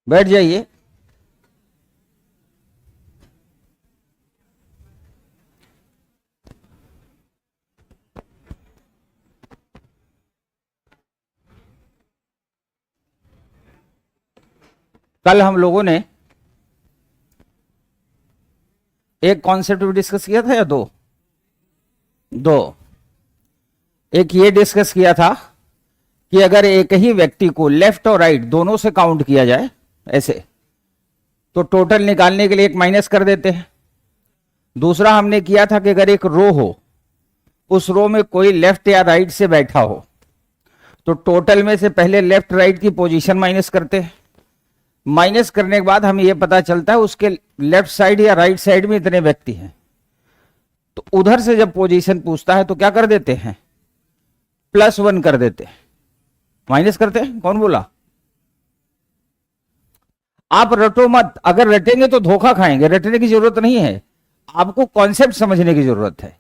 बैठ जाइए। कल हम लोगों ने एक कॉन्सेप्ट भी डिस्कस किया था या दो? दो। एक ये डिस्कस किया था कि अगर एक ही व्यक्ति को लेफ्ट और राइट दोनों से काउंट किया जाए ऐसे, तो टोटल निकालने के लिए एक माइनस कर देते हैं। दूसरा हमने किया था कि अगर एक रो हो, उस रो में कोई लेफ्ट या राइट से बैठा हो, तो टोटल में से पहले लेफ्ट राइट की पोजीशन माइनस करते हैं। माइनस करने के बाद हमें यह पता चलता है उसके लेफ्ट साइड या राइट साइड में इतने व्यक्ति हैं, तो उधर से जब पोजीशन पूछता है तो क्या कर देते हैं, +1 कर देते हैं। माइनस करते हैं, कौन बोला? आप रटो मत, अगर रटेंगे तो धोखा खाएंगे। रटने की जरूरत नहीं है, आपको कॉन्सेप्ट समझने की जरूरत है।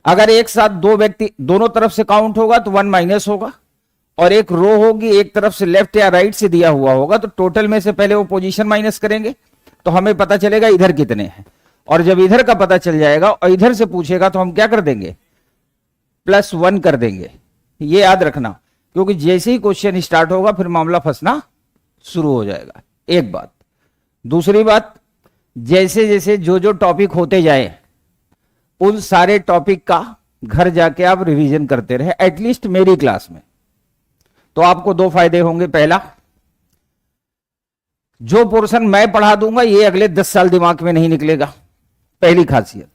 अगर एक साथ दो व्यक्ति दोनों तरफ से काउंट होगा तो 1 माइनस होगा, और एक रो होगी एक तरफ से लेफ्ट या राइट से दिया हुआ होगा, तो टोटल में से पहले वो पोजीशन माइनस करेंगे तो हमें पता चलेगा इधर कितने हैं। और जब इधर का पता चल जाएगा और इधर से पूछेगा तो हम क्या कर देंगे, +1 कर देंगे। ये याद रखना, क्योंकि जैसे ही क्वेश्चन स्टार्ट होगा फिर मामला फंसना शुरू हो जाएगा। एक बात। दूसरी बात, जैसे जैसे जो जो टॉपिक होते जाए उन सारे टॉपिक का घर जाके आप रिवीजन करते रहे, एटलीस्ट मेरी क्लास में। तो आपको दो फायदे होंगे। पहला, जो पोर्शन मैं पढ़ा दूंगा ये अगले 10 साल दिमाग में नहीं निकलेगा। पहली खासियत,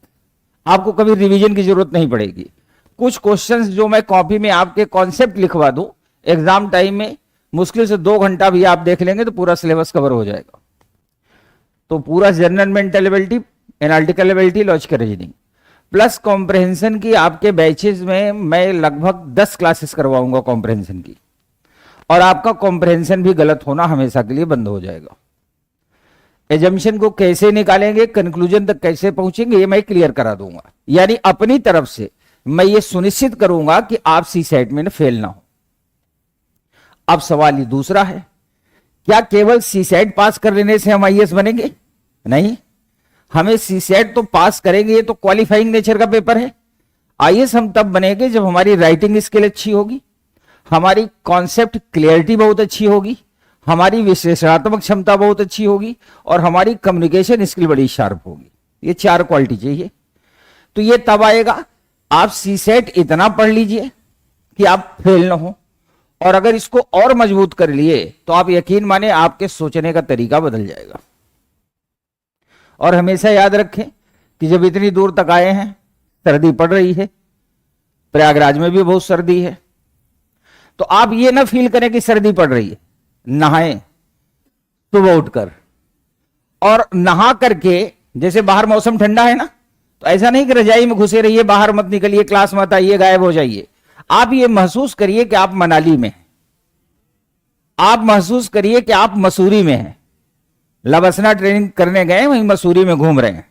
आपको कभी रिवीजन की जरूरत नहीं पड़ेगी। कुछ क्वेश्चंस जो मैं कॉपी में आपके कॉन्सेप्ट लिखवा दूं, एग्जाम टाइम में मुश्किल से 2 घंटा भी आप देख लेंगे तो पूरा सिलेबस कवर हो जाएगा। तो पूरा general mental ability, analytical ability, logical reasoning plus comprehension की आपके बैचेस में मैं लगभग 10 क्लासेस करवाऊंगा कॉम्प्रहेंशन की, और आपका कॉम्प्रहेंशन भी गलत होना हमेशा के लिए बंद हो जाएगा। एजम्पशन को कैसे निकालेंगे, कंक्लूजन तक कैसे पहुंचेंगे, ये मैं क्लियर करा दूंगा। यानी अपनी तरफ से मैं ये सुनिश्चित करूंगा कि आप सीसेट में फेल ना हो। अब सवाल ये दूसरा है, क्या केवल सीसेट पास कर लेने से हम आईएएस बनेंगे? नहीं, हमें सीसेट तो पास करेंगे, ये तो क्वालिफाइंग नेचर का पेपर है। आईएएस हम तब बनेंगे जब हमारी राइटिंग स्किल अच्छी होगी, हमारी कॉन्सेप्ट क्लियरिटी बहुत अच्छी होगी, हमारी विश्लेषणात्मक क्षमता बहुत अच्छी होगी, और हमारी कम्युनिकेशन स्किल बड़ी शार्प होगी। ये 4 क्वालिटी चाहिए। तो ये तब आएगा, आप सीसेट इतना पढ़ लीजिए कि आप फेल ना हो, और अगर इसको और मजबूत कर लिए तो आप यकीन माने आपके सोचने का तरीका बदल जाएगा। और हमेशा याद रखें कि जब इतनी दूर तक आए हैं, सर्दी पड़ रही है, प्रयागराज में भी बहुत सर्दी है, तो आप ये ना फील करें कि सर्दी पड़ रही है। नहाएं सुबह उठकर, और नहा करके, जैसे बाहर मौसम ठंडा है ना, तो ऐसा नहीं कि रजाई में घुसे रहिए, बाहर मत निकलिए, क्लास मत आइए, गायब हो जाइए। आप ये महसूस करिए कि आप मनाली में हैं, आप महसूस करिए कि आप मसूरी में हैं। लबसना ट्रेनिंग करने गए, वहीं मसूरी में घूम रहे हैं।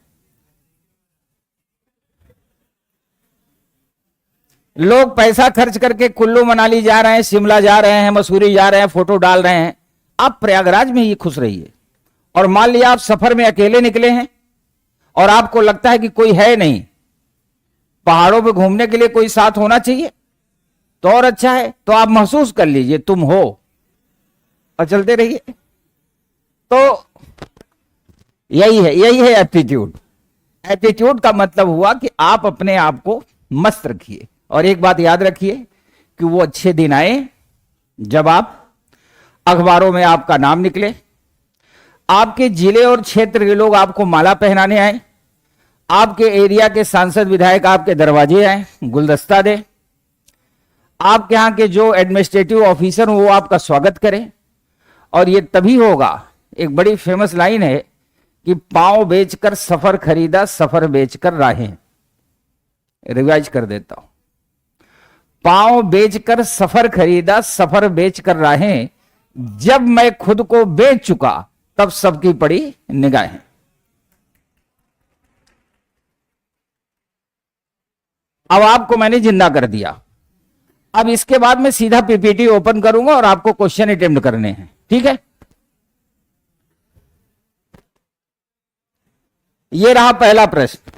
लोग पैसा खर्च करके कुल्लू मनाली जा रहे हैं, शिमला जा रहे हैं, मसूरी जा रहे हैं, फोटो डाल रहे हैं। आप प्रयागराज में ही खुश रहिए। और मान लिया आप सफर में अकेले निकले हैं और आपको लगता है कि कोई है नहीं, पहाड़ों पे घूमने के लिए कोई साथ होना चाहिए तो और अच्छा है। तो आप महसूस कर लीजिए तुम हो और चलते रहिए। तो यही है एप्टीट्यूड। एप्टीट्यूड का मतलब हुआ कि आप अपने आप को मस्त रखिए। और एक बात याद रखिए कि वो अच्छे दिन आए जब आप अखबारों में आपका नाम निकले, आपके जिले और क्षेत्र के लोग आपको माला पहनाने आए, आपके एरिया के सांसद विधायक आपके दरवाजे आए, गुलदस्ता दे, आपके यहां के जो एडमिनिस्ट्रेटिव ऑफिसर हो वो आपका स्वागत करें। और ये तभी होगा, एक बड़ी फेमस लाइन है कि पांव बेचकर सफर खरीदा, सफर बेचकर राहें। रिवाइज कर देता हूं, पांव बेचकर सफर खरीदा, सफर बेचकर राहें, जब मैं खुद को बेच चुका तब सबकी पड़ी निगाहें। अब आपको मैंने जिंदा कर दिया। अब इसके बाद मैं सीधा पीपीटी ओपन करूंगा और आपको क्वेश्चन अटेम्प्ट करने हैं, ठीक है? ये रहा पहला प्रश्न,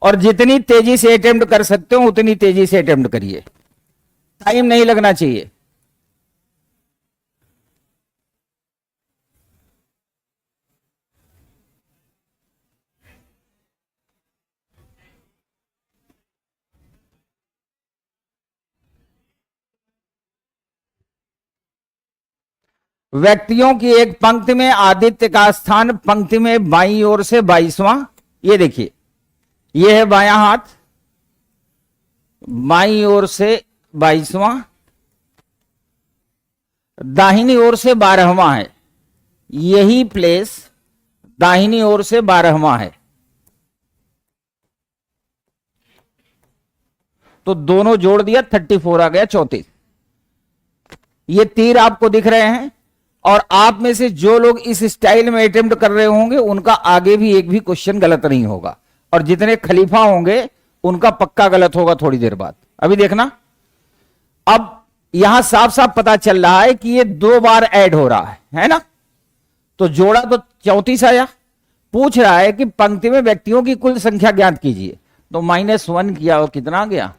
और जितनी तेजी से अटेम्प्ट कर सकते हो उतनी तेजी से अटेम्प्ट करिए, टाइम नहीं लगना चाहिए। व्यक्तियों की एक पंक्ति में आदित्य का स्थान पंक्ति में बाईं ओर से 22वां। ये देखिए, ये है बायां हाथ, बाईं ओर से 22वां, दाहिनी ओर से 12वां है। यही प्लेस दाहिनी ओर से 12वां है। तो दोनों जोड़ दिया, 34 आ गया, 34। ये तीर आपको दिख रहे हैं, और आप में से जो लोग इस स्टाइल में अटेम्प्ट कर रहे होंगे उनका आगे भी एक भी क्वेश्चन गलत नहीं होगा, और जितने खलीफा होंगे उनका पक्का गलत होगा थोड़ी देर बाद। अभी देखना, अब यहां साफ साफ पता चल रहा है कि ये 2 बार ऐड हो रहा है ना। तो जोड़ा तो 34 आया। पूछ रहा है कि पंक्ति में व्यक्तियों की कुल संख्या ज्ञात कीजिए, तो -1 किया और कितना आ गया।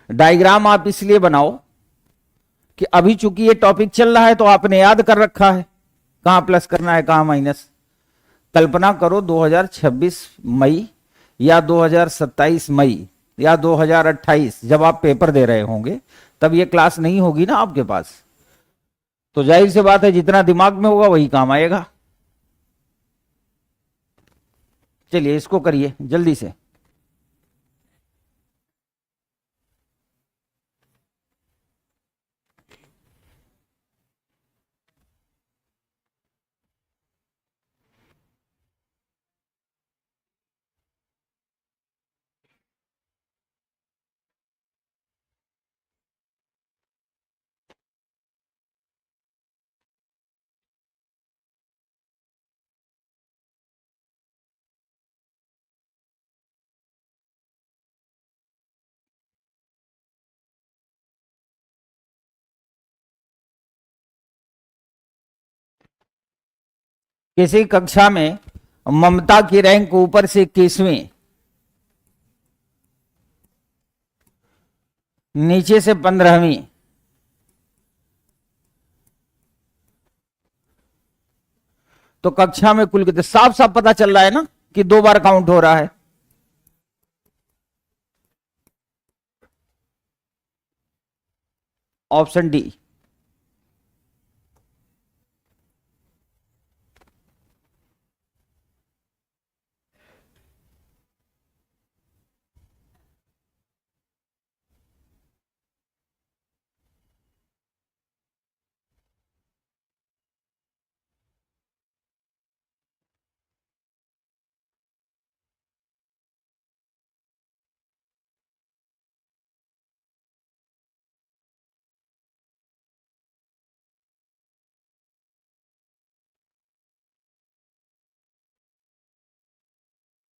डायग्राम आप इसलिए बनाओ कि अभी चूंकि ये टॉपिक चल रहा है तो आपने याद कर रखा है कहां प्लस करना है कहां माइनस। कल्पना करो 2026 मई या 2027 मई या 2028 जब आप पेपर दे रहे होंगे, तब ये क्लास नहीं होगी ना आपके पास। तो जाहिर सी बात है जितना दिमाग में होगा वही काम आएगा। चलिए इसको करिए जल्दी से। किसी कक्षा में ममता की रैंक ऊपर से 21वीं, नीचे से 15वीं, तो कक्षा में कुल कितने, साफ साफ पता चल रहा है ना कि 2 बार काउंट हो रहा है। Option D.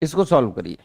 इसको सॉल्व करिए।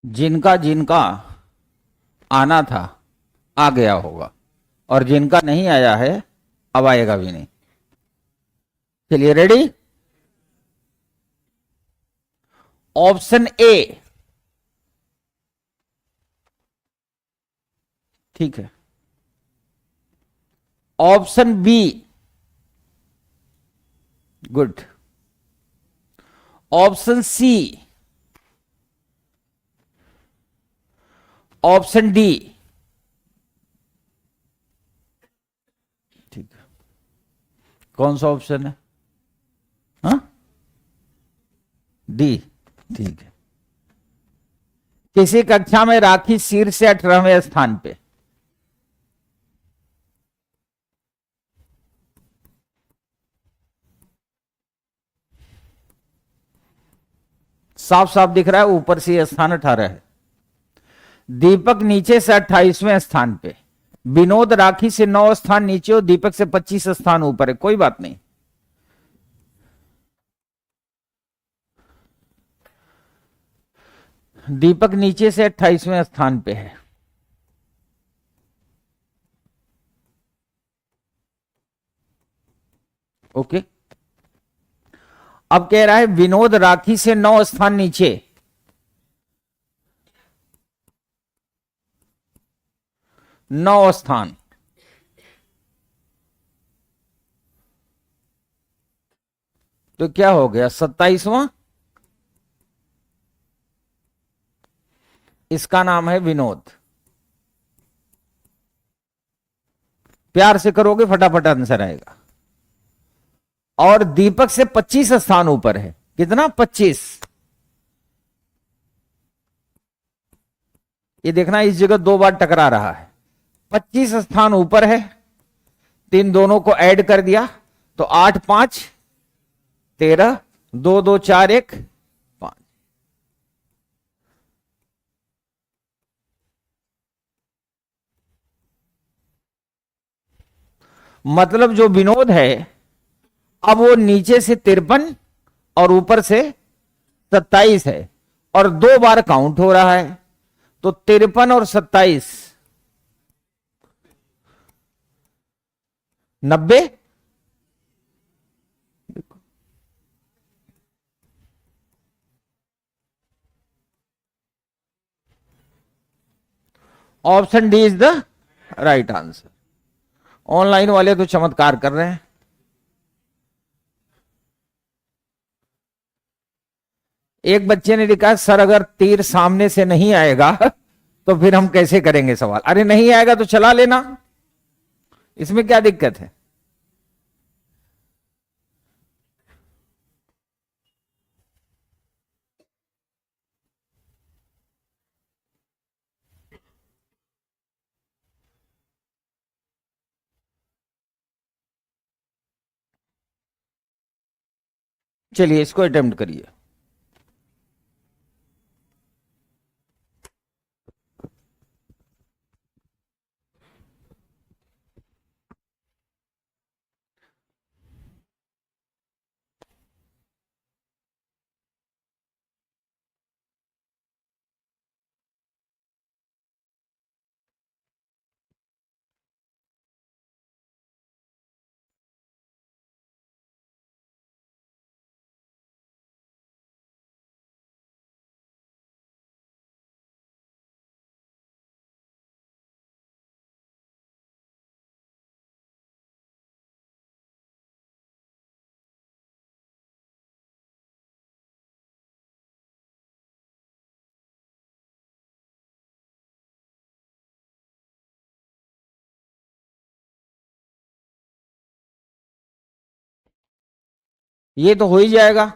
जिनका जिनका आना था आ गया होगा, और जिनका नहीं आया है अब आएगा भी नहीं। चलिए रेडी। ऑप्शन ए, ठीक है। Option B, good. Option C, option D, ठीक है। कौन सा ऑप्शन है? हाँ, डी, ठीक है। किसी कक्षा में राखी शीर्ष से 18वें स्थान पे। साफ साफ दिख रहा है, ऊपर से स्थान 18 है। दीपक नीचे से 28वें स्थान पे, विनोद राखी से 9 स्थान नीचे और दीपक से 25 स्थान ऊपर है। कोई बात नहीं, दीपक नीचे से 28वें स्थान पे है। ओके। अब कह रहा है विनोद राखी से 9 स्थान नीचे, नौ स्थान। तो क्या हो गया? 27वां। इसका नाम है विनोद। प्यार से करोगे फटाफट आंसर आएगा। और दीपक से 25 स्थान ऊपर है। कितना? 25। ये देखना, इस जगह 2 बार टकरा रहा है। 25 स्थान ऊपर है, तीन दोनों को ऐड कर दिया तो 8 5 13, 2 2 4 1 5। मतलब जो विनोद है अब वो नीचे से 53 और ऊपर से 27 है, और 2 बार काउंट हो रहा है। तो 53 और 27 90। Option D is the right answer. Online वाले तो चमत्कार कर रहे हैं। एक बच्चे ने लिखा, सर अगर तीर सामने से नहीं आएगा तो फिर हम कैसे करेंगे सवाल? अरे नहीं आएगा तो चला लेना, इसमें क्या दिक्कत है? चलिए इसको अटेम्प्ट करिए। ये तो हो ही जाएगा।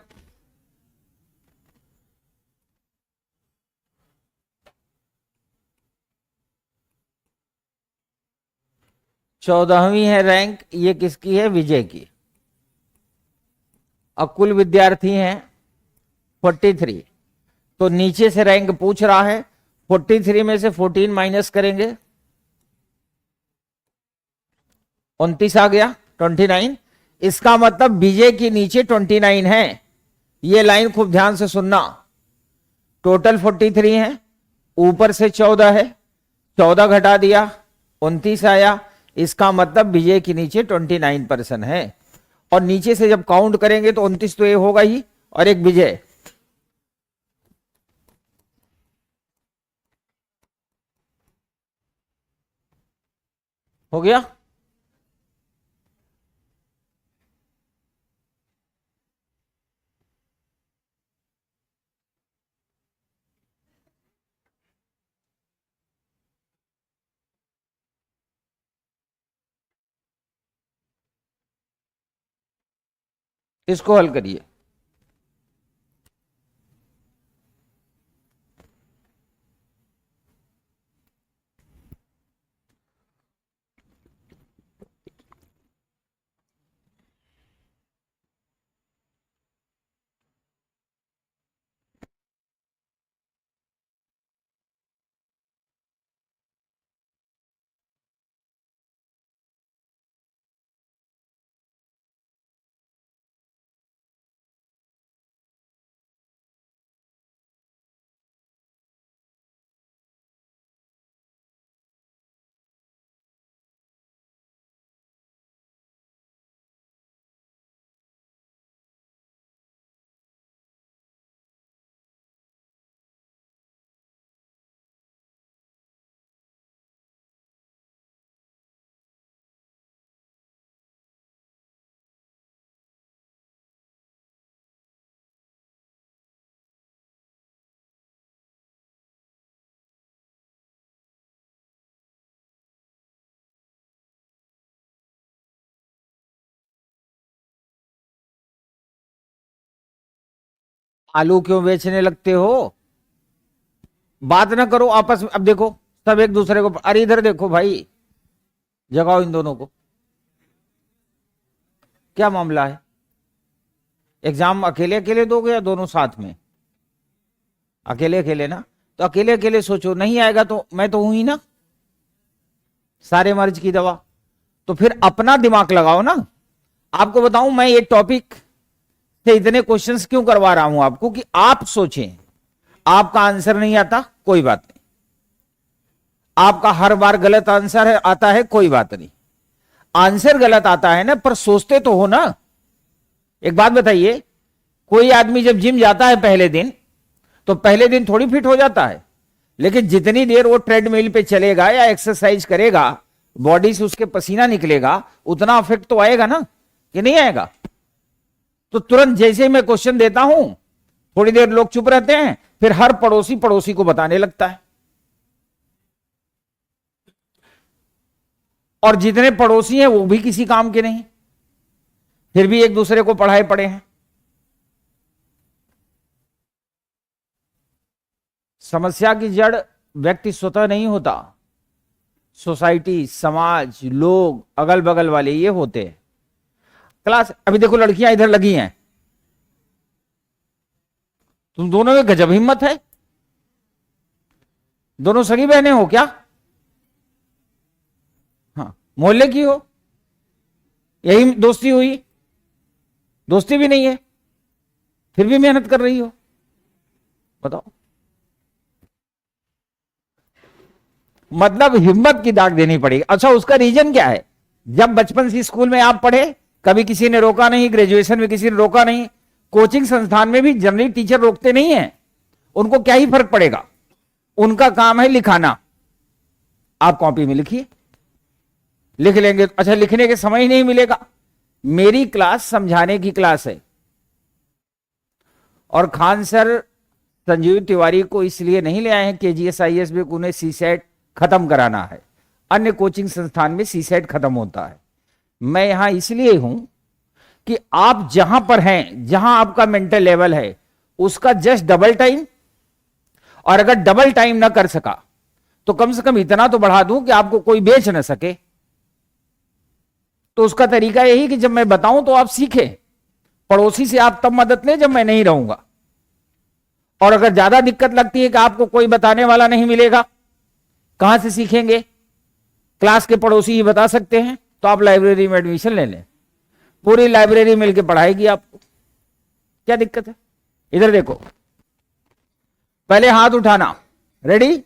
चौदहवीं है रैंक, ये किसकी है? विजय की। अब कुल विद्यार्थी हैं 43, तो नीचे से रैंक पूछ रहा है। 43 में से 14 माइनस करेंगे, 29 आ गया, 29। इसका मतलब विजय की नीचे 29 है। ये लाइन खूब ध्यान से सुनना। टोटल 43 है, ऊपर से 14 है, 14 घटा दिया 29 आया, इसका मतलब विजय के नीचे 29% है। और नीचे से जब काउंट करेंगे तो 29 तो ये होगा ही और एक विजय। हो गया। इसको हल करिए। आलू क्यों बेचने लगते हो? बात ना करो आपस में। अब देखो सब एक दूसरे को, अरे इधर देखो भाई, जगाओ इन दोनों को। क्या मामला है? एग्जाम अकेले अकेले दोगे या दोनों साथ में? अकेले अकेले ना, तो अकेले अकेले सोचो, नहीं आएगा तो मैं तो हूं ही ना, सारे मर्ज की दवा। तो फिर अपना दिमाग लगाओ ना। आपको बताऊं मैं ये टॉपिक से इतने क्वेश्चंस क्यों करवा रहा हूं आपको, कि आप सोचें। आपका आंसर नहीं आता कोई बात नहीं, आपका हर बार गलत आंसर है आता है कोई बात नहीं, आंसर गलत आता है ना, पर सोचते तो हो ना। एक बात बताइए, कोई आदमी जब जिम जाता है पहले दिन, तो पहले दिन थोड़ी फिट हो जाता है, लेकिन जितनी देर वो ट्रेडमिल पे चलेगा या एक्सरसाइज करेगा, बॉडी से उसके पसीना निकलेगा, उतना इफेक्ट तो आएगा ना, कि नहीं आएगा? तो तुरंत जैसे मैं क्वेश्चन देता हूं, थोड़ी देर लोग चुप रहते हैं, फिर हर पड़ोसी पड़ोसी को बताने लगता है, और जितने पड़ोसी हैं वो भी किसी काम के नहीं, फिर भी एक दूसरे को पढ़ाए पड़े हैं। समस्या की जड़ व्यक्ति स्वतः नहीं होता, सोसाइटी, समाज, लोग, अगल बगल वाले ये होते हैं। क्लास, अभी देखो लड़कियां इधर लगी हैं, तुम दोनों में गजब हिम्मत है। दोनों सगी बहनें हो क्या? हाँ, मोहल्ले की हो, यही दोस्ती हुई? दोस्ती भी नहीं है, फिर भी मेहनत कर रही हो, बताओ। मतलब हिम्मत की दाग देनी पड़ेगी। अच्छा, उसका रीजन क्या है? जब बचपन से स्कूल में आप पढ़े, कभी किसी ने रोका नहीं, ग्रेजुएशन में किसी ने रोका नहीं, कोचिंग संस्थान में भी जनरली टीचर रोकते नहीं है, उनको क्या ही फर्क पड़ेगा, उनका काम है लिखाना। आप कॉपी में लिखिए, लिख लेंगे। अच्छा, लिखने के समय ही नहीं मिलेगा। मेरी क्लास समझाने की क्लास है, और खान सर संजीव तिवारी को इसलिए नहीं ले आए हैं KGS-IAS में, उन्हें सीसेट खत्म कराना है। अन्य कोचिंग संस्थान में सीसेट खत्म होता है। मैं यहां इसलिए हूं कि आप जहां पर हैं, जहां आपका मेंटल लेवल है, उसका जस्ट डबल टाइम, और अगर डबल टाइम ना कर सका तो कम से कम इतना तो बढ़ा दूं कि आपको कोई बेच ना सके। तो उसका तरीका यही कि जब मैं बताऊं तो आप सीखें। पड़ोसी से आप तब मदद लें जब मैं नहीं रहूंगा, और अगर ज्यादा दिक्कत लगती है कि आपको कोई बताने वाला नहीं मिलेगा, कहां से सीखेंगे? क्लास के पड़ोसी ही बता सकते हैं, तो आप लाइब्रेरी में एडमिशन ले लें, पूरी लाइब्रेरी मिलकर पढ़ाएगी आपको, क्या दिक्कत है? इधर देखो, पहले हाथ उठाना, ready?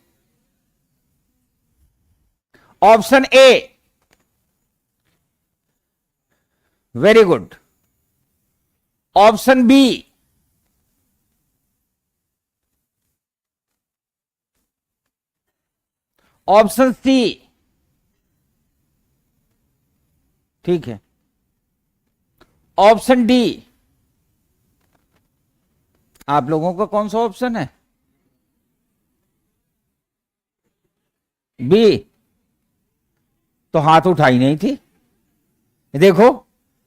Option A, very good. Option B, option C, ठीक है, ऑप्शन डी। आप लोगों का कौन सा ऑप्शन है? बी। तो हाथ उठाई नहीं थी, देखो।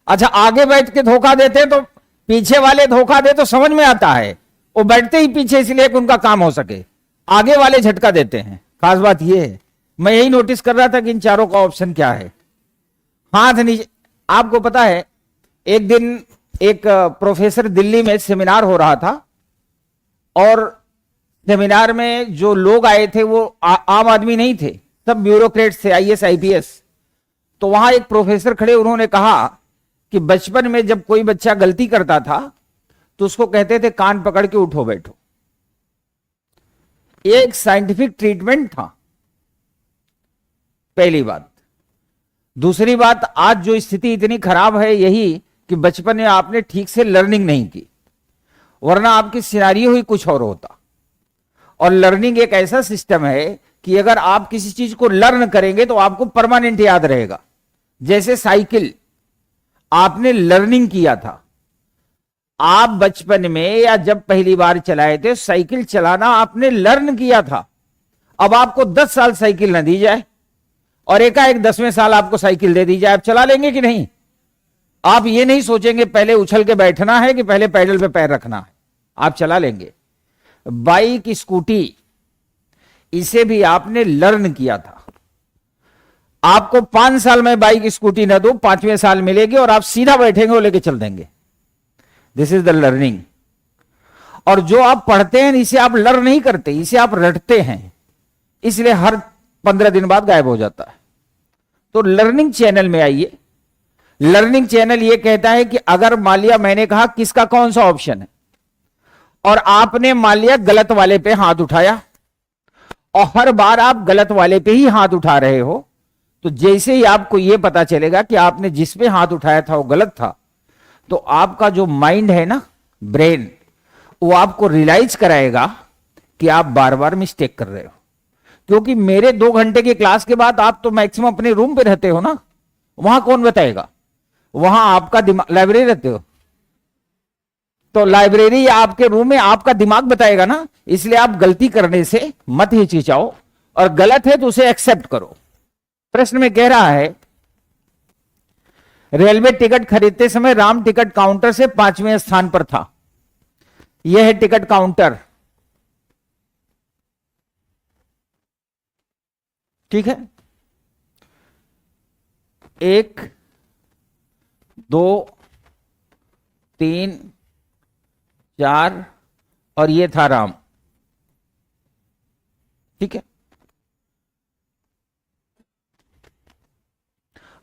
अच्छा, आगे बैठ के धोखा देते तो पीछे वाले धोखा दे तो समझ में आता है, वो बैठते ही पीछे इसलिए कि उनका काम हो सके, आगे वाले झटका देते हैं। खास बात यह है, मैं यही नोटिस कर रहा था कि इन चारों का ऑप्शन क्या है। हाथ नीचे। आपको पता है, एक दिन एक प्रोफेसर दिल्ली में सेमिनार हो रहा था, और सेमिनार में जो लोग आए थे वो आम आदमी नहीं थे, सब ब्यूरोक्रेट्स थे, आईएएस आईपीएस। तो वहां एक प्रोफेसर खड़े, उन्होंने कहा कि बचपन में जब कोई बच्चा गलती करता था तो उसको कहते थे कान पकड़ के उठो बैठो। ये एक साइंटिफिक ट्रीटमेंट था, पहली बात। दूसरी बात, आज जो स्थिति इतनी खराब है यही कि बचपन में आपने ठीक से लर्निंग नहीं की, वरना आपकी सिनारियो ही कुछ और होता। और लर्निंग एक ऐसा सिस्टम है कि अगर आप किसी चीज को लर्न करेंगे तो आपको परमानेंट याद रहेगा। जैसे साइकिल, आपने लर्निंग किया था, आप बचपन में या जब पहली बार चलाए थे साइकिल चलाना आपने लर्न किया था। अब आपको 10 साल साइकिल न दी जाए और एकाएक 10वें साल आपको साइकिल दे दी जाए, आप चला लेंगे कि नहीं? आप ये नहीं सोचेंगे पहले उछल के बैठना है कि पहले पैडल पे पैर रखना है, आप चला लेंगे। बाइक, स्कूटी, इसे भी आपने लर्न किया था। आपको 5 साल में बाइक स्कूटी न दो, 5वें साल मिलेगी और आप सीधा बैठेंगे और लेके चल देंगे। This is the learning. और जो आप पढ़ते हैं इसे आप लर्न नहीं करते, इसे आप रटते हैं, इसलिए हर 15 दिन बाद गायब हो जाता है। तो लर्निंग चैनल में आइए। लर्निंग चैनल यह कहता है कि अगर मान लिया मैंने कहा किसका कौन सा ऑप्शन है, और आपने मान लिया गलत वाले पे हाथ उठाया, और हर बार आप गलत वाले पे ही हाथ उठा रहे हो, तो जैसे ही आपको यह पता चलेगा कि आपने जिस पे हाथ उठाया था वो गलत था, तो आपका जो माइंड है ना, ब्रेन, वो आपको रियलाइज कराएगा कि आप बार बार मिस्टेक कर रहे हो। क्योंकि मेरे 2 घंटे की क्लास के बाद आप तो मैक्सिमम अपने रूम पे रहते हो ना, वहां कौन बताएगा? वहां आपका दिमाग, लाइब्रेरी रहते हो तो लाइब्रेरी या आपके रूम में आपका दिमाग बताएगा ना। इसलिए आप गलती करने से मत हिचकिचाओ, और गलत है तो उसे एक्सेप्ट करो। प्रश्न में कह रहा है, रेलवे टिकट खरीदते समय राम टिकट काउंटर से 5वें स्थान पर था। यह है टिकट काउंटर, ठीक है। 1, 2, 3, 4, और ये था राम, ठीक है।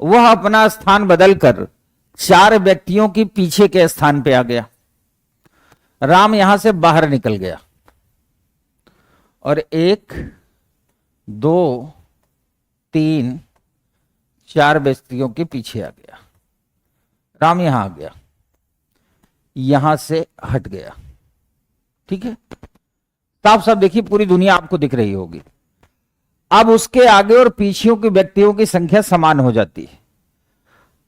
वह अपना स्थान बदलकर 4 व्यक्तियों की पीछे के स्थान पे आ गया। राम यहां से बाहर निकल गया और 1, 2, 3, 4 व्यक्तियों के पीछे आ गया। राम यहां आ गया, यहां से हट गया, ठीक है। साफ साफ देखिए, पूरी दुनिया आपको दिख रही होगी। अब उसके आगे और पीछे के व्यक्तियों की संख्या समान हो जाती है।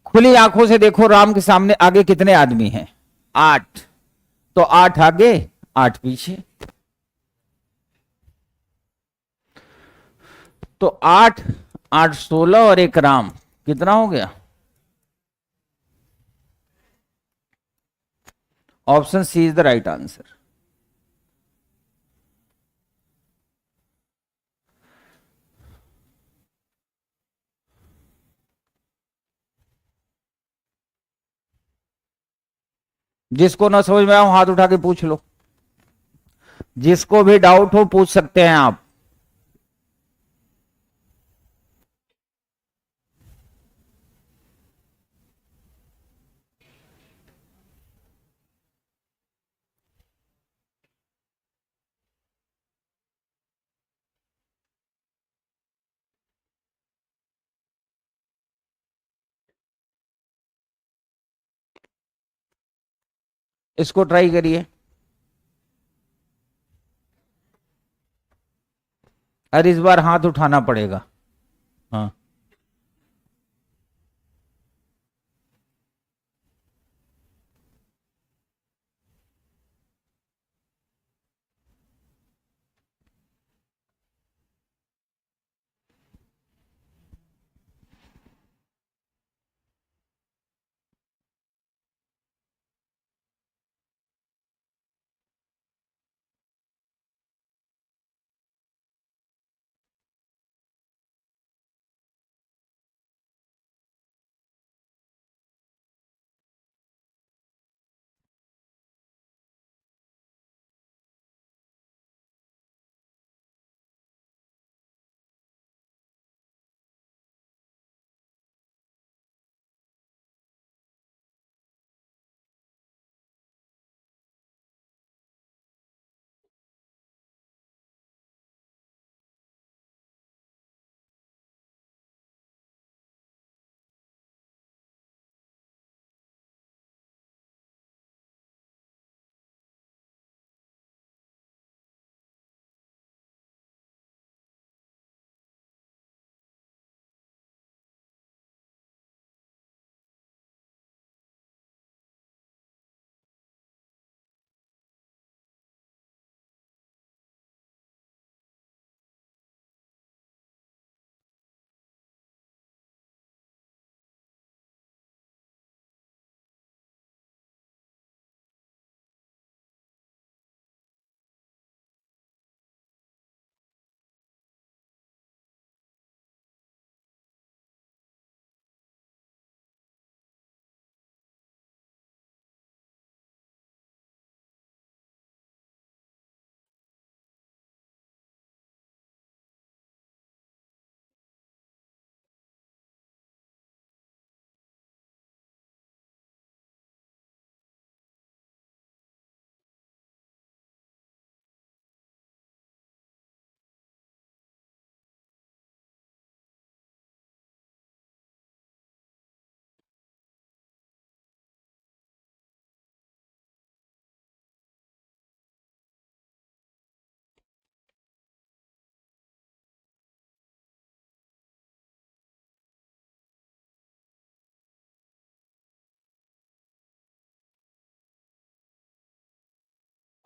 खुली आंखों से देखो, राम के सामने आगे कितने आदमी हैं? 8। तो 8 आगे, 8 पीछे। तो 8, 8, 16 और एक राम, कितना हो गया? Option C is the right answer. जिसको ना समझ में आओ हाथ उठा के पूछ लो, जिसको भी डाउट हो पूछ सकते हैं आप। इसको ट्राई करिए। अरे इस बार हाथ उठाना पड़ेगा। हाँ,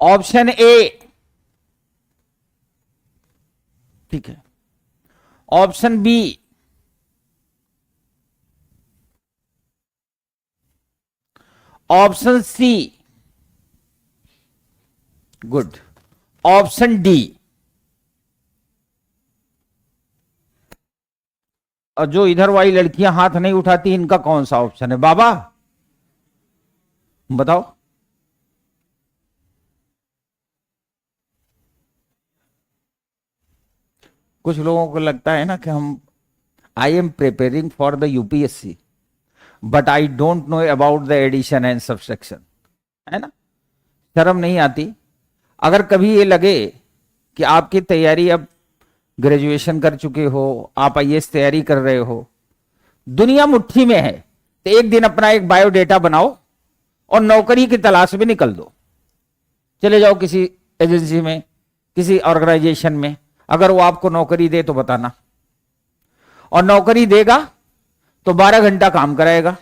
ऑप्शन ए। ठीक है। Option B. Option C. Good. Option D. और जो इधर वाली लड़कियां हाथ नहीं उठाती, इनका कौन सा ऑप्शन है बाबा? बताओ। कुछ लोगों को लगता है ना कि हम I am preparing for the UPSC, but I don't know about the addition and subtraction, है ना? शर्म नहीं आती? अगर कभी ये लगे कि आपकी तैयारी, अब ग्रेजुएशन कर चुके हो, आप आईएएस तैयारी कर रहे हो, दुनिया मुट्ठी में है, तो एक दिन अपना एक बायोडेटा बनाओ और नौकरी की तलाश में निकल दो। चले जाओ किसी एजेंसी में, किसी ऑर्गेनाइजेशन में, अगर वो आपको नौकरी दे तो बताना। और नौकरी देगा तो 12 घंटा काम कराएगा,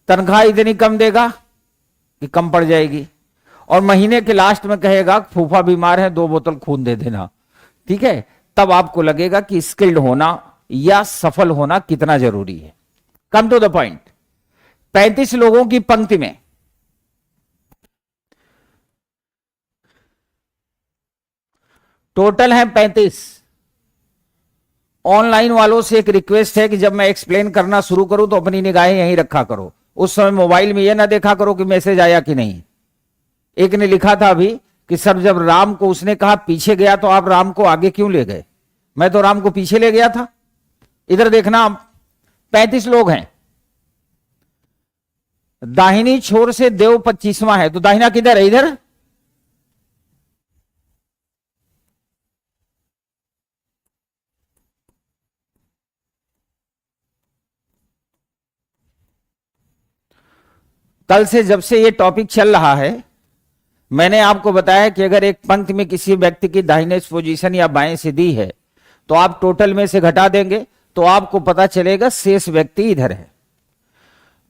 तनख्वाह इतनी कम देगा कि कम पड़ जाएगी, और महीने के लास्ट में कहेगा फूफा बीमार है, 2 बोतल खून दे देना। ठीक है? तब आपको लगेगा कि स्किल्ड होना या सफल होना कितना जरूरी है। Come to the point. 35 लोगों की पंक्ति में टोटल है 35। ऑनलाइन वालों से एक रिक्वेस्ट है कि जब मैं एक्सप्लेन करना शुरू करूं तो अपनी निगाहें यहीं रखा करो। उस समय मोबाइल में यह ना देखा करो कि मैसेज आया कि नहीं। एक ने लिखा था अभी कि सर, जब राम को उसने कहा पीछे गया तो आप राम को आगे क्यों ले गए? मैं तो राम को पीछे ले गया था। इधर देखना, आप 35 लोग हैं। दाहिनी छोर से देव 25वां है, तो दाहिना किधर है? इधर। कल से जब से ये टॉपिक चल रहा है, मैंने आपको बताया कि अगर एक पंक्ति में किसी व्यक्ति की दाहिने पोजीशन या बाएं से दी है, तो आप टोटल में से घटा देंगे तो आपको पता चलेगा शेष व्यक्ति इधर है।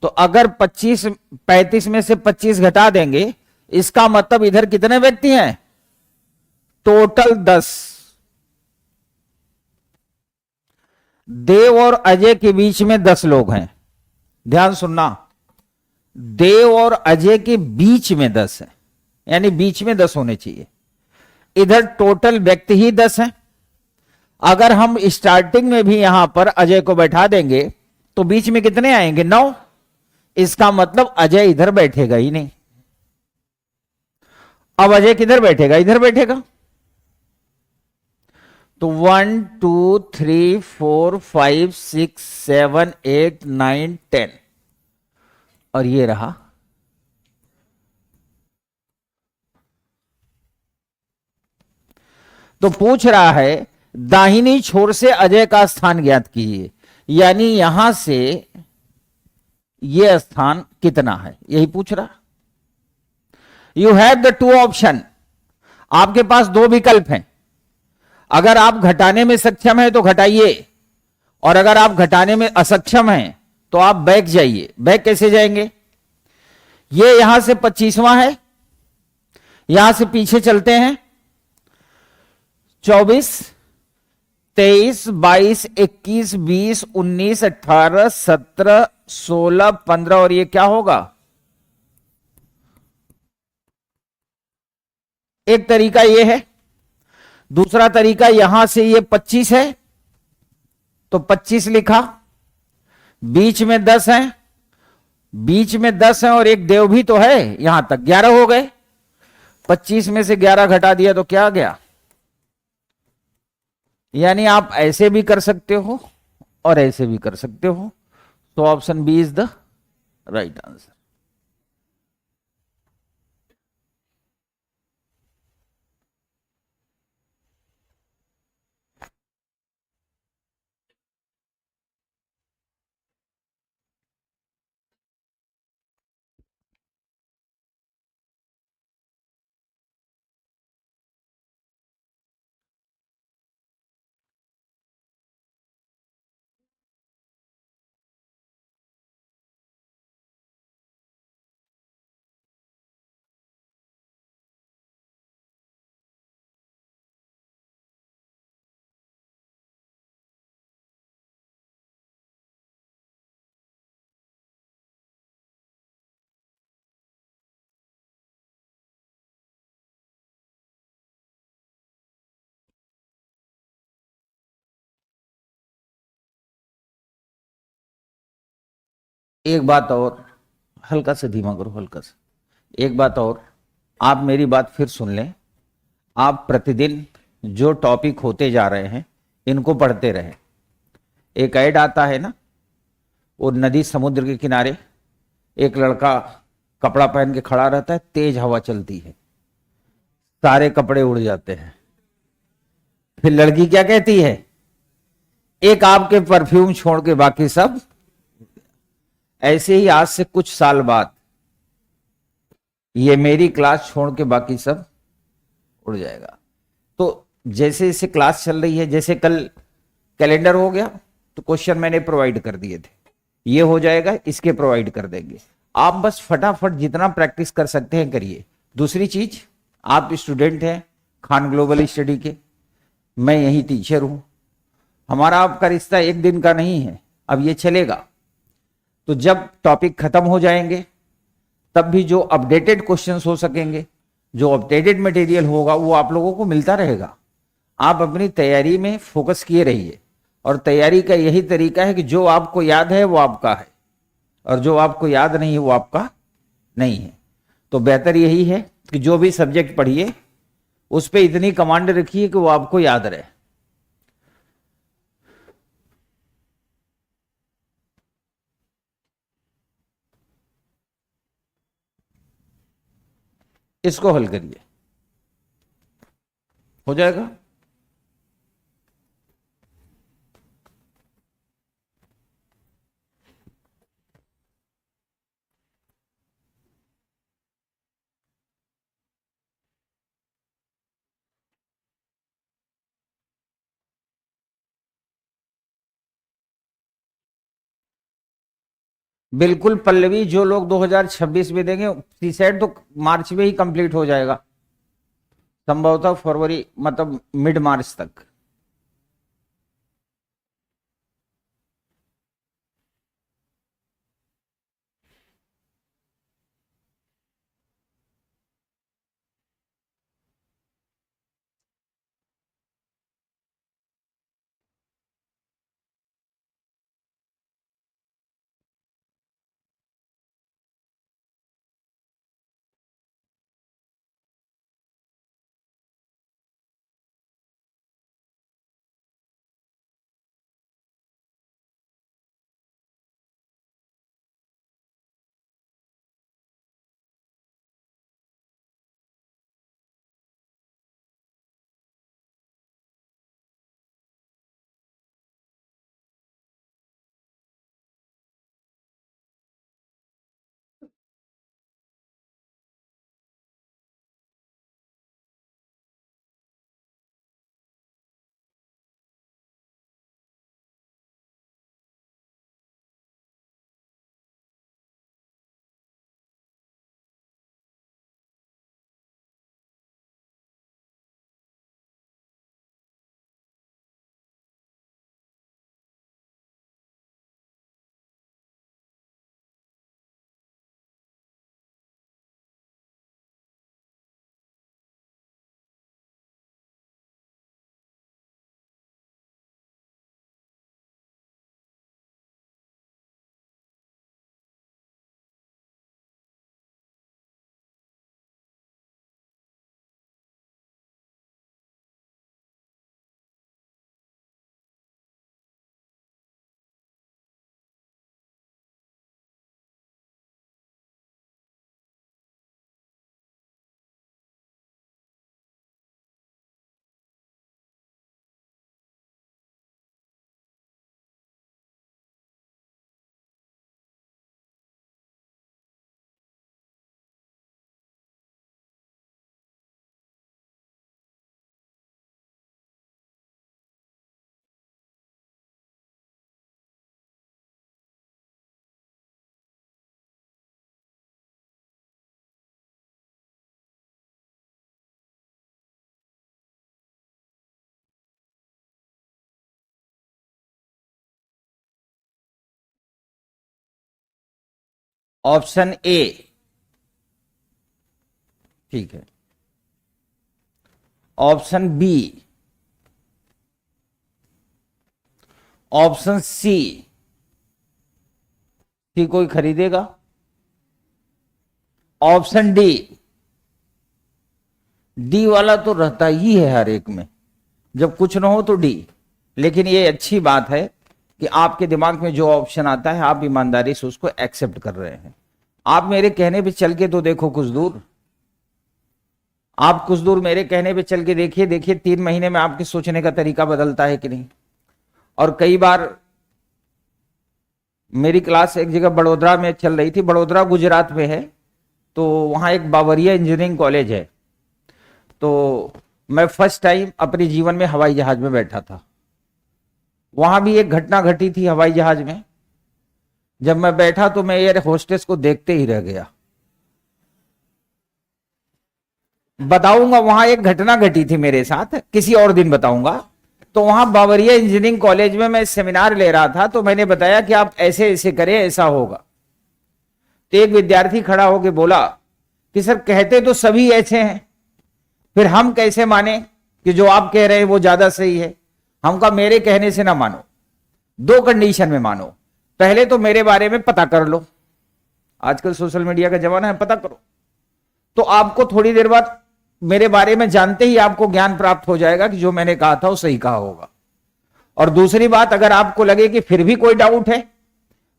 तो अगर 35 में से 25 घटा देंगे, इसका मतलब इधर कितने व्यक्ति हैं? टोटल 10। देव और अजय के बीच में 10 लोग हैं। ध्यान सुनना, देव और अजय के बीच में 10 है, यानी बीच में 10 होने चाहिए। इधर टोटल व्यक्ति ही 10 है। अगर हम स्टार्टिंग में भी यहां पर अजय को बैठा देंगे तो बीच में कितने आएंगे? 9। इसका मतलब अजय इधर बैठेगा ही नहीं। अब अजय किधर बैठेगा? इधर बैठेगा। तो 1 2 3 4 5 6 7 8 9 10 और ये रहा। तो पूछ रहा है दाहिनी छोर से अजय का स्थान ज्ञात कीजिए, यानी यहां से यह स्थान कितना है, यही पूछ रहा। यू हैव द 2 ऑप्शन, आपके पास 2 विकल्प हैं। अगर आप घटाने में सक्षम हैं तो घटाइए, और अगर आप घटाने में असक्षम हैं तो आप बैक जाइए। बैक कैसे जाएंगे? ये यहां से 25वां है, यहां से पीछे चलते हैं। 24 23 22 21 20 19 18 17 16 15 और ये क्या होगा? एक तरीका ये है। दूसरा तरीका, यहां से ये 25 है तो 25 लिखा, बीच में 10 है, बीच में 10 है और एक देव भी तो है, यहां तक 11 हो गए। 25 में से 11 घटा दिया तो क्या आ गया? यानी आप ऐसे भी कर सकते हो और ऐसे भी कर सकते हो। तो option B is the right answer. एक बात और, हल्का सा धीमा करो, हल्का सा। एक बात और, आप मेरी बात फिर सुन लें। आप प्रतिदिन जो टॉपिक होते जा रहे हैं इनको पढ़ते रहें। एक ऐड आता है ना, वो नदी समुद्र के किनारे एक लड़का कपड़ा पहन के खड़ा रहता है, तेज हवा चलती है, सारे कपड़े उड़ जाते हैं। फिर लड़की क्या कहती है? एक आपके परफ्यूम छोड़ के बाकी सब। ऐसे ही आज से कुछ साल बाद ये मेरी क्लास छोड़ के बाकी सब उड़ जाएगा। तो जैसे जैसे क्लास चल रही है, जैसे कल कैलेंडर हो गया तो क्वेश्चन मैंने प्रोवाइड कर दिए थे, ये हो जाएगा, इसके प्रोवाइड कर देंगे। आप बस फटाफट जितना प्रैक्टिस कर सकते हैं करिए। दूसरी चीज, आप स्टूडेंट हैं खान ग्लोबल स्टडी के, मैं यही टीचर हूं। हमारा आपका रिश्ता एक दिन का नहीं है, अब ये चलेगा। तो जब टॉपिक खत्म हो जाएंगे तब भी जो अपडेटेड क्वेश्चंस हो सकेंगे, जो अपडेटेड मटेरियल होगा वो आप लोगों को मिलता रहेगा। आप अपनी तैयारी में फोकस किए रहिए, और तैयारी का यही तरीका है कि जो आपको याद है वो आपका है, और जो आपको याद नहीं है वो आपका नहीं है। तो बेहतर यही है कि जो भी सब्जेक्ट पढ़िए उस पर इतनी कमांड रखिए कि वो आपको याद रहे। इसको हल करिए, हो जाएगा। बिल्कुल पल्लवी, जो लोग 2026 में देंगे, सीसेट तो मार्च में ही कंप्लीट हो जाएगा, संभवतः फरवरी मतलब मिड मार्च तक। ऑप्शन ए, ठीक है। ऑप्शन बी, ऑप्शन सी, सी कोई खरीदेगा? ऑप्शन डी, डी वाला तो रहता ही है हर एक में, जब कुछ ना हो तो डी। लेकिन ये अच्छी बात है कि आपके दिमाग में जो ऑप्शन आता है आप ईमानदारी से उसको एक्सेप्ट कर रहे हैं। आप मेरे कहने पे चल के तो देखो कुछ दूर, आप कुछ दूर मेरे कहने पे चल के देखिए, देखिए 3 महीने में आपके सोचने का तरीका बदलता है कि नहीं। और कई बार मेरी क्लास एक जगह बड़ोदरा में चल रही थी, बड़ोदरा गुजरात में है, तो वहां एक बावरिया इंजीनियरिंग कॉलेज है। तो मैं फर्स्ट टाइम अपने जीवन में हवाई जहाज में बैठा था। वहां भी एक घटना घटी थी हवाई जहाज में। जब मैं बैठा तो मैं एयर होस्टेस को देखते ही रह गया। बताऊंगा, वहां एक घटना घटी थी मेरे साथ, किसी और दिन बताऊंगा। तो वहां बावरिया इंजीनियरिंग कॉलेज में मैं सेमिनार ले रहा था, तो मैंने बताया कि आप ऐसे ऐसे करें, ऐसा होगा। तो एक विद्यार्थी खड़ा होकर बोला कि सर कहते तो सभी ऐसे हैं, फिर हम कैसे माने कि जो आप कह रहे हैं वो ज्यादा सही है। हम कहा मेरे कहने से ना मानो, 2 कंडीशन में मानो। पहले तो मेरे बारे में पता कर लो, आजकल सोशल मीडिया का जमाना है, पता करो। तो आपको थोड़ी देर बाद मेरे बारे में जानते ही आपको ज्ञान प्राप्त हो जाएगा कि जो मैंने कहा था वो सही कहा होगा। और दूसरी बात, अगर आपको लगे कि फिर भी कोई डाउट है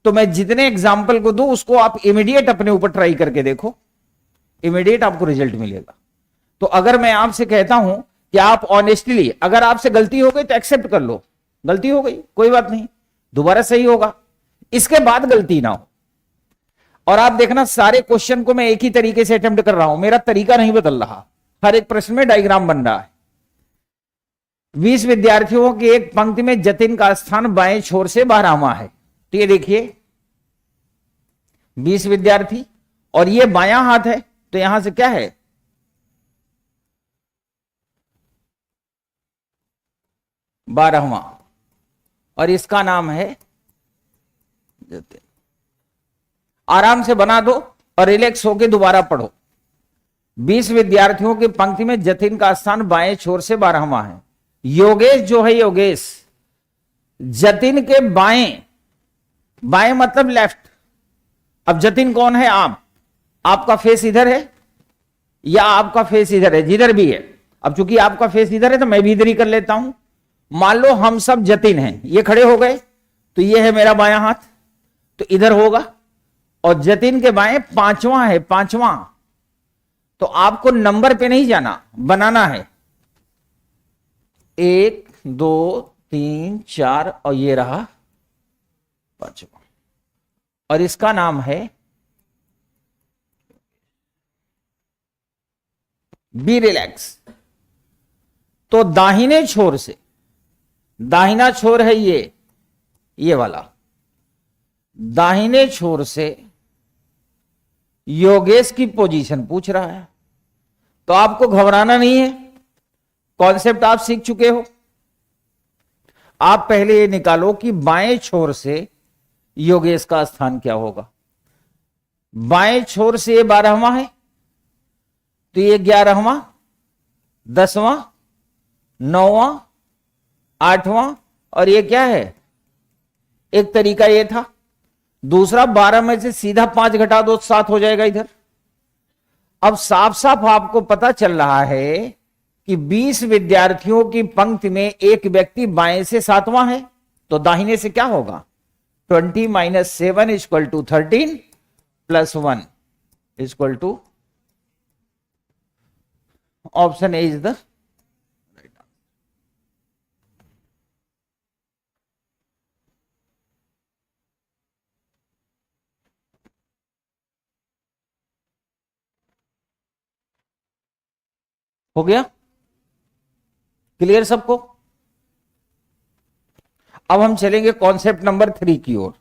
तो मैं जितने एग्जाम्पल को दूं उसको आप इमीडिएट अपने ऊपर ट्राई करके देखो, इमीडिएट आपको रिजल्ट मिलेगा। तो अगर मैं आपसे कहता हूं कि आप ऑनेस्टली, अगर आपसे गलती हो गई तो एक्सेप्ट कर लो, गलती हो गई कोई बात नहीं, दोबारा सही होगा, इसके बाद गलती ना हो। और आप देखना सारे क्वेश्चन को मैं एक ही तरीके से अटेम्प्ट कर रहा हूं, मेरा तरीका नहीं बदल रहा, हर एक प्रश्न में डायग्राम बन रहा है। 20 विद्यार्थियों की एक पंक्ति में जतिन का स्थान बाएं छोर से 12वां है। तो ये देखिए 20 विद्यार्थी, और ये बायां हाथ है, तो यहां से क्या है, 12वां, और इसका नाम है जतिन। आराम से बना दो और रिलैक्स होके दोबारा पढ़ो। 20 विद्यार्थियों की पंक्ति में जतिन का स्थान बाएं छोर से 12वां है। योगेश जो है, योगेश जतिन के बाएं, बाएं मतलब लेफ्ट। अब जतिन कौन है, आप, आपका फेस इधर है या आपका फेस इधर है, जिधर भी है। अब चूंकि आपका फेस इधर है तो मैं भी इधर ही कर लेता हूं। मान लो हम सब जतिन हैं, ये खड़े हो गए, तो ये है मेरा बायां हाथ, तो इधर होगा, और जतिन के बाएं 5वां है, 5वां, तो आपको नंबर पे नहीं जाना, बनाना है 1 2 3 4, और ये रहा 5वां, और इसका नाम है बी रिलैक्स। तो दाहिने छोर से, दाहिना छोर है ये वाला, दाहिने छोर से योगेश की पोजीशन पूछ रहा है, तो आपको घबराना नहीं है, कॉन्सेप्ट आप सीख चुके हो। आप पहले ये निकालो कि बाएं छोर से योगेश का स्थान क्या होगा। बाएं छोर से ये 12वां है, तो ये 11वां, 10वां, 9वां, 8वां, और ये क्या है, एक तरीका ये था। दूसरा, 12 में से सीधा 5 घटा दो, 7 हो जाएगा इधर। अब साफ साफ आपको पता चल रहा है कि 20 विद्यार्थियों की पंक्ति में एक व्यक्ति बाएं से 7वां है, तो दाहिने से क्या होगा, 20 - 7 = 13 + 1 = option A is the right answer. हो गया क्लियर सबको। अब हम चलेंगे कॉन्सेप्ट नंबर 3 की ओर।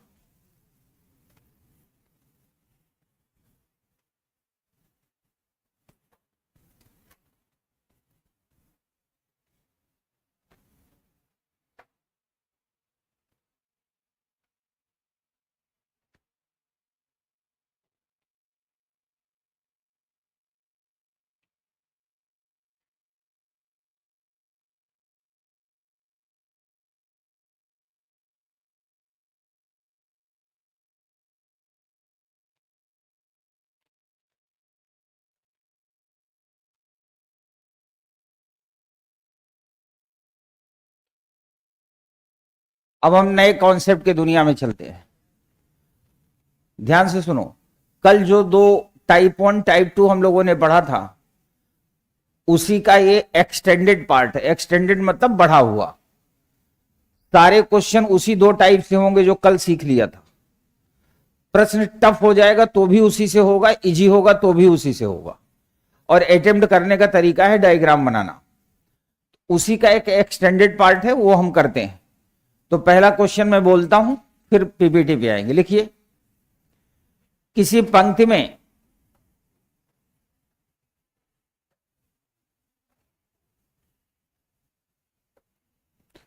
अब हम नए कॉन्सेप्ट की दुनिया में चलते हैं, ध्यान से सुनो। कल जो 2 टाइप 1 टाइप 2 हम लोगों ने पढ़ा था, उसी का ये एक्सटेंडेड पार्ट है। एक्सटेंडेड मतलब बढ़ा हुआ। सारे क्वेश्चन उसी 2 टाइप से होंगे जो कल सीख लिया था। प्रश्न टफ हो जाएगा तो भी उसी से होगा, इजी होगा तो भी उसी से होगा, और अटेम्प्ट करने का तरीका है डायग्राम बनाना। उसी का एक एक्सटेंडेड पार्ट है, वो हम करते हैं। तो पहला क्वेश्चन मैं बोलता हूं, फिर पीपीटी पे आएंगे। लिखिए, किसी पंक्ति में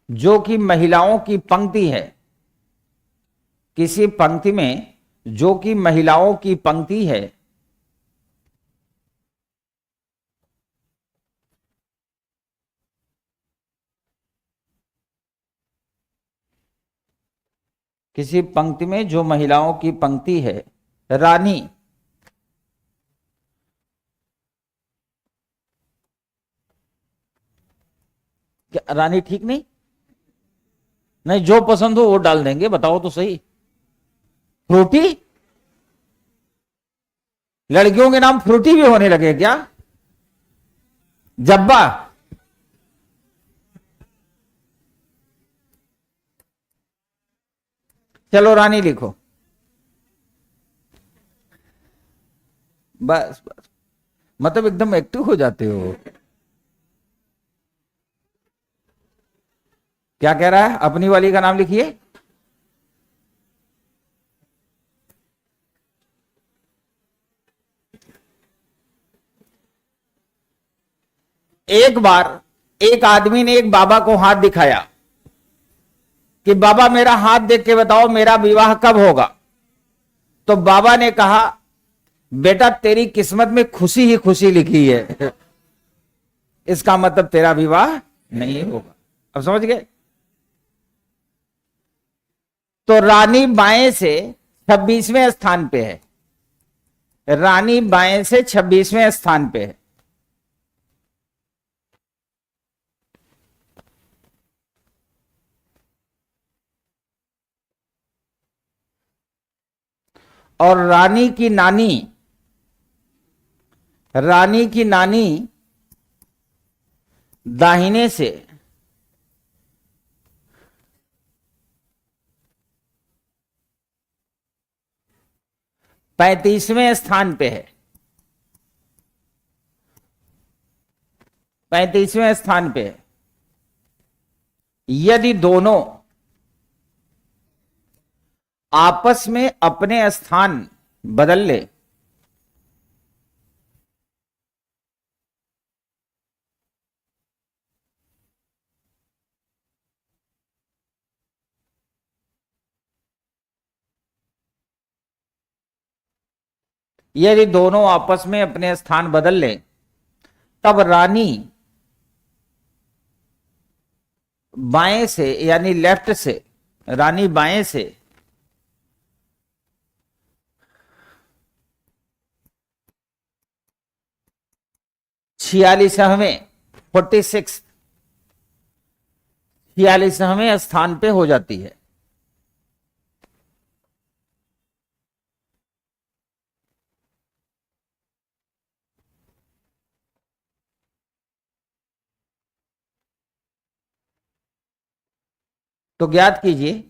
जो कि महिलाओं की पंक्ति है, किसी पंक्ति में जो कि महिलाओं की पंक्ति है, किसी पंक्ति में जो महिलाओं की पंक्ति है, रानी क्या, रानी ठीक नहीं, नहीं जो पसंद हो वो डाल देंगे, बताओ तो सही। फ्रूटी, लड़कियों के नाम फ्रूटी भी होने लगे क्या, जब्बा, चलो रानी लिखो, बस बस, मतलब एकदम एक्टिव हो जाते हो। क्या कह रहा है, अपनी वाली का नाम लिखिए। एक बार एक आदमी ने एक बाबा को हाथ दिखाया कि बाबा मेरा हाथ देख के बताओ मेरा विवाह कब होगा। तो बाबा ने कहा बेटा तेरी किस्मत में खुशी ही खुशी लिखी है, इसका मतलब तेरा विवाह नहीं होगा। अब समझ गए। तो रानी बाएं से 26वें स्थान पे है, रानी बाएं से 26वें स्थान पे है। और रानी की नानी दाहिने से 35वें स्थान पे है, 35वें स्थान पे है। यदि दोनों आपस में अपने स्थान बदल ले यदि दोनों आपस में अपने स्थान बदल ले तब रानी बाएं से यानी लेफ्ट से, रानी बाएं से 46वें स्थान पे हो जाती है। तो ज्ञात कीजिए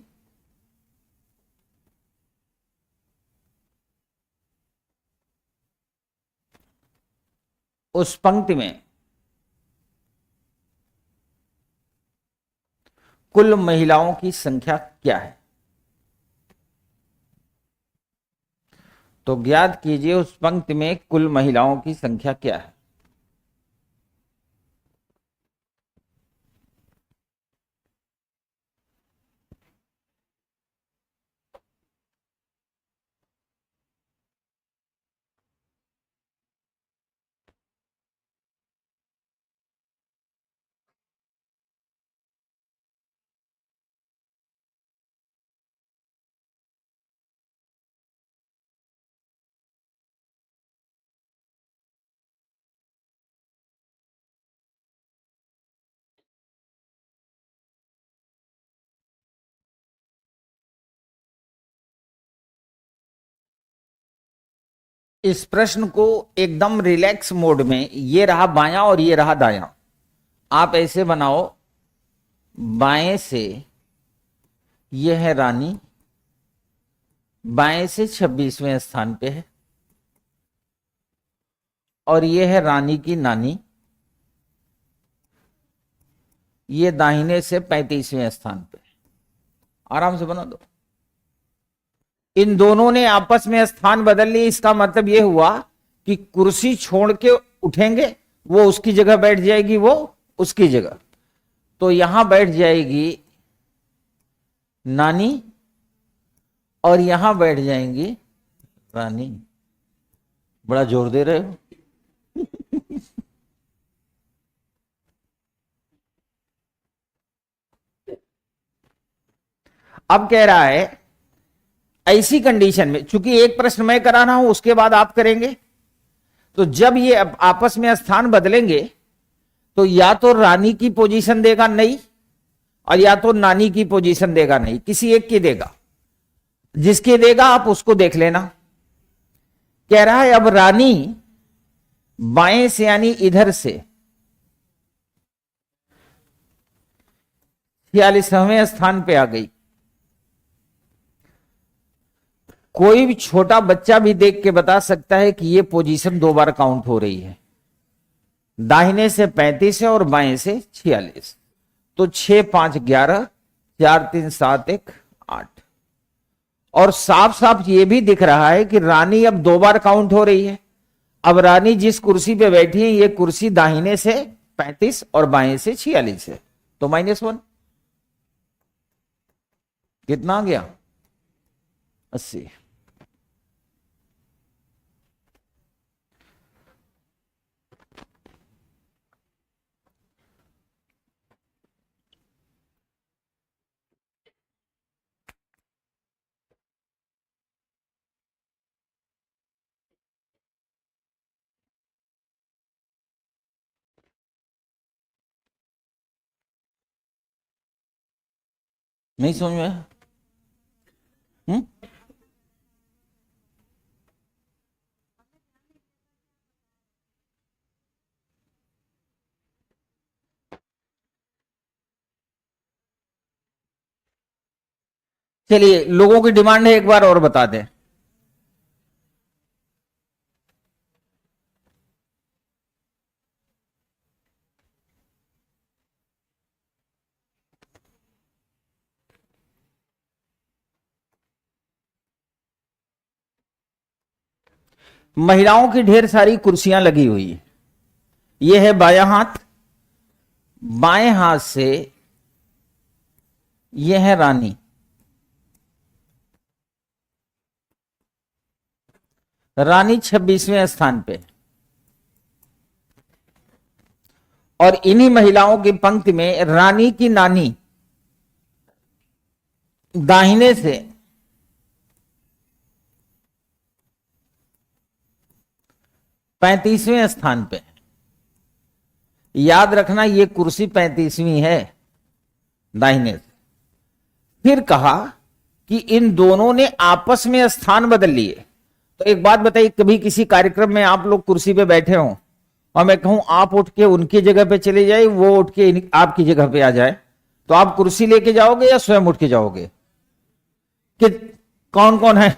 उस पंक्ति में कुल महिलाओं की संख्या क्या है। तो ज्ञात कीजिए उस पंक्ति में कुल महिलाओं की संख्या क्या है। इस प्रश्न को एकदम रिलैक्स मोड में, ये रहा बायां और ये रहा दायां, आप ऐसे बनाओ। बाएं से ये है रानी, बाएं से 26वें स्थान पे है, और ये है रानी की नानी, ये दाहिने से 35वें स्थान पे। आराम से बना दो। इन दोनों ने आपस में स्थान बदल लिए, इसका मतलब यह हुआ कि कुर्सी छोड़ के उठेंगे, वो उसकी जगह बैठ जाएगी, वो उसकी जगह। तो यहां बैठ जाएगी नानी और यहां बैठ जाएंगी रानी। बड़ा जोर दे रहे हो। अब कह रहा है ऐसी कंडीशन में, चूंकि एक प्रश्न मैं करा रहा हूं उसके बाद आप करेंगे, तो जब ये आपस में स्थान बदलेंगे तो या तो रानी की पोजीशन देगा नहीं और या तो नानी की पोजीशन देगा नहीं, किसी एक की देगा। जिसकी देगा आप उसको देख लेना। कह रहा है अब रानी बाएं से यानी इधर से 46वें स्थान पे आ गई। कोई भी छोटा बच्चा भी देख के बता सकता है कि ये पोजीशन 2 बार काउंट हो रही है। दाहिने से 35 है और बाएं से 46, तो 6 5 11, 4 3 7 1 8। और साफ साफ ये भी दिख रहा है कि रानी अब 2 बार काउंट हो रही है। अब रानी जिस कुर्सी पे बैठी है ये कुर्सी दाहिने से 35 और बाएं से 46 है, तो -1 कितना आ गया? 80। नहीं समझ में आया? हम्म? चलिए, लोगों की डिमांड है, एक बार और बता दें। महिलाओं की ढेर सारी कुर्सियां लगी हुई है। ये है बायां हाथ, बाएं हाथ से ये है रानी। रानी 26वें स्थान पे, और इन्हीं महिलाओं की पंक्ति में रानी की नानी दाहिने से 35वें स्थान पे। याद रखना, ये कुर्सी 35वीं है दाहिने से। फिर कहा कि इन दोनों ने आपस में स्थान बदल लिए। तो एक बात बताइए, कभी किसी कार्यक्रम में आप लोग कुर्सी पे बैठे हो और मैं कहूं आप उठ के उनकी जगह पे चले जाए, वो उठ के आपकी जगह पे आ जाए, तो आप कुर्सी लेके जाओगे या स्वयं उठ के जाओगे? कि कौन कौन है?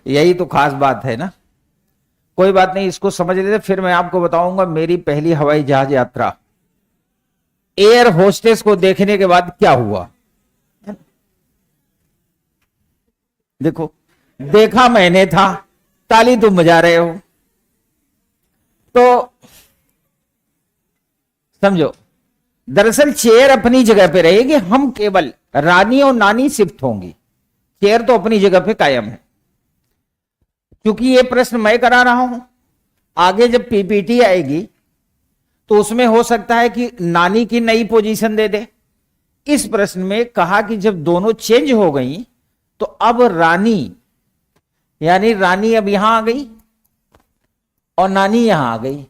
यही तो खास बात है ना। कोई बात नहीं, इसको समझ लेते, फिर मैं आपको बताऊंगा मेरी पहली हवाई जहाज यात्रा, एयर होस्टेस को देखने के बाद क्या हुआ। देखो, देखा मैंने था, ताली तुम बजा रहे हो, तो समझो। दरअसल चेयर अपनी जगह पे रहेगी, हम केवल रानी और नानी शिफ्ट होंगी, चेयर तो अपनी जगह पे कायम है। क्योंकि ये प्रश्न मैं करा रहा हूं, आगे जब पीपीटी आएगी तो उसमें हो सकता है कि नानी की नई पोजीशन दे दे। इस प्रश्न में कहा कि जब दोनों चेंज हो गई तो अब रानी, यानी रानी अब यहां आ गई और नानी यहां आ गई।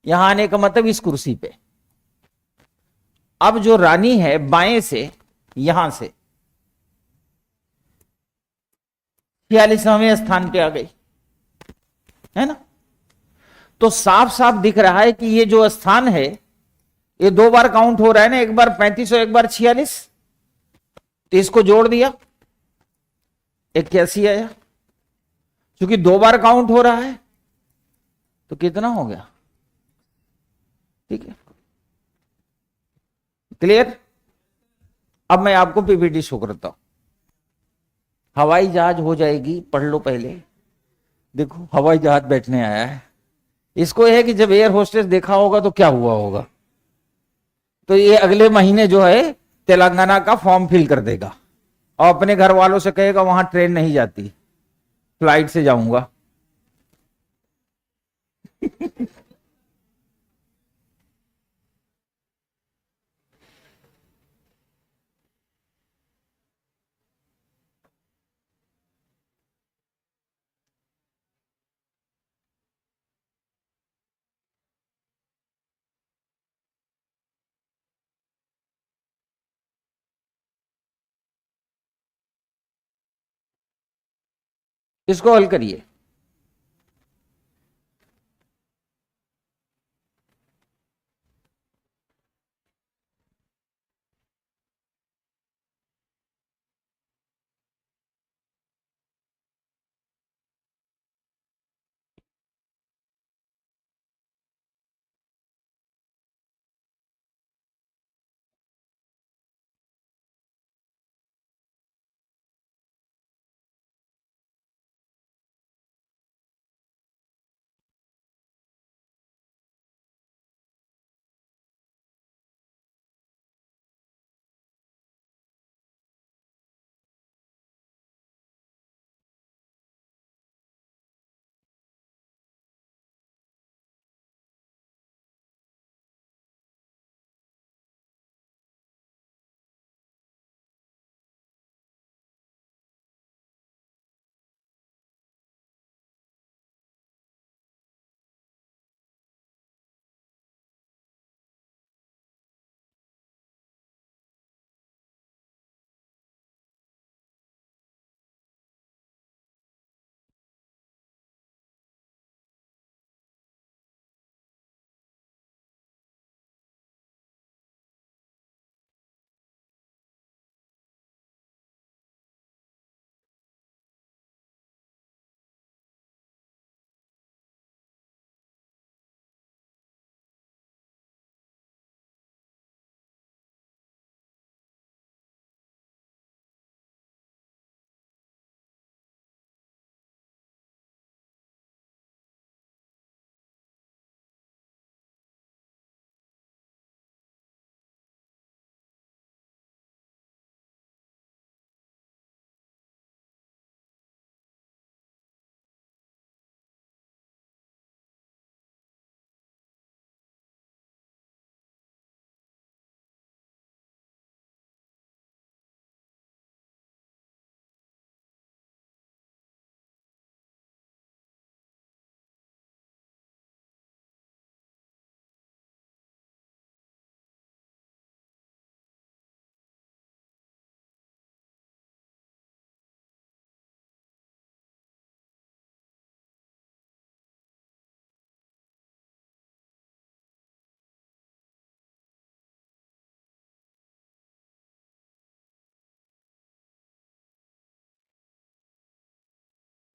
यहां आने का मतलब इस कुर्सी पे। अब जो रानी है बाएं से, यहां से 46वें स्थान पे आ गई, है ना। तो साफ साफ दिख रहा है कि ये जो स्थान है, ये दो बार काउंट हो रहा है ना, एक बार 35 और एक बार 46। तो इसको जोड़ दिया, 81 आया। क्योंकि दो बार काउंट हो रहा है तो कितना हो गया? ठीक है, क्लियर। अब मैं आपको पीपीटी शो करता हूं। हवाई जहाज हो जाएगी, पढ़ लो पहले। देखो, हवाई जहाज बैठने आया है। इसको यह है कि जब एयर होस्टेस देखा होगा तो क्या हुआ होगा। तो ये अगले महीने जो है तेलंगाना का फॉर्म फिल कर देगा और अपने घर वालों से कहेगा वहां ट्रेन नहीं जाती, फ्लाइट से जाऊंगा। इसको हल करिए।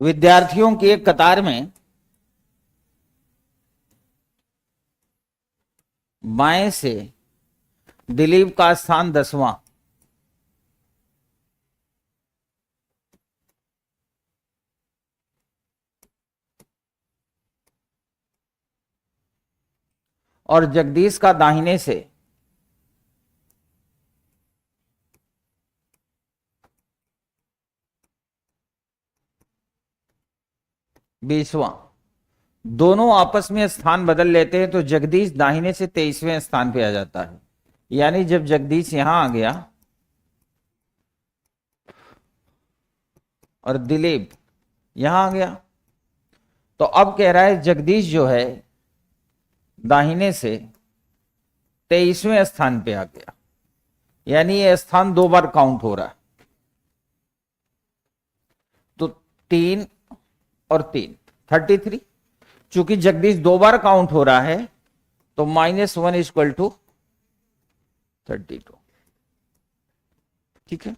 विद्यार्थियों की एक कतार में बाएं से दिलीप का स्थान 10वां, और जगदीश का दाहिने से बीसवां, दोनों आपस में स्थान बदल लेते हैं तो जगदीश दाहिने से 23वें स्थान पे आ जाता है। यानी जब जगदीश यहां आ गया और दिलीप यहां आ गया, तो अब कह रहा है जगदीश जो है दाहिने से 23वें स्थान पे आ गया, यानी यह स्थान 2 बार काउंट हो रहा है। तो 3 और 3 33। चूंकि जगदीश 2 बार काउंट हो रहा है तो -1 इक्वल टू 32। ठीक है।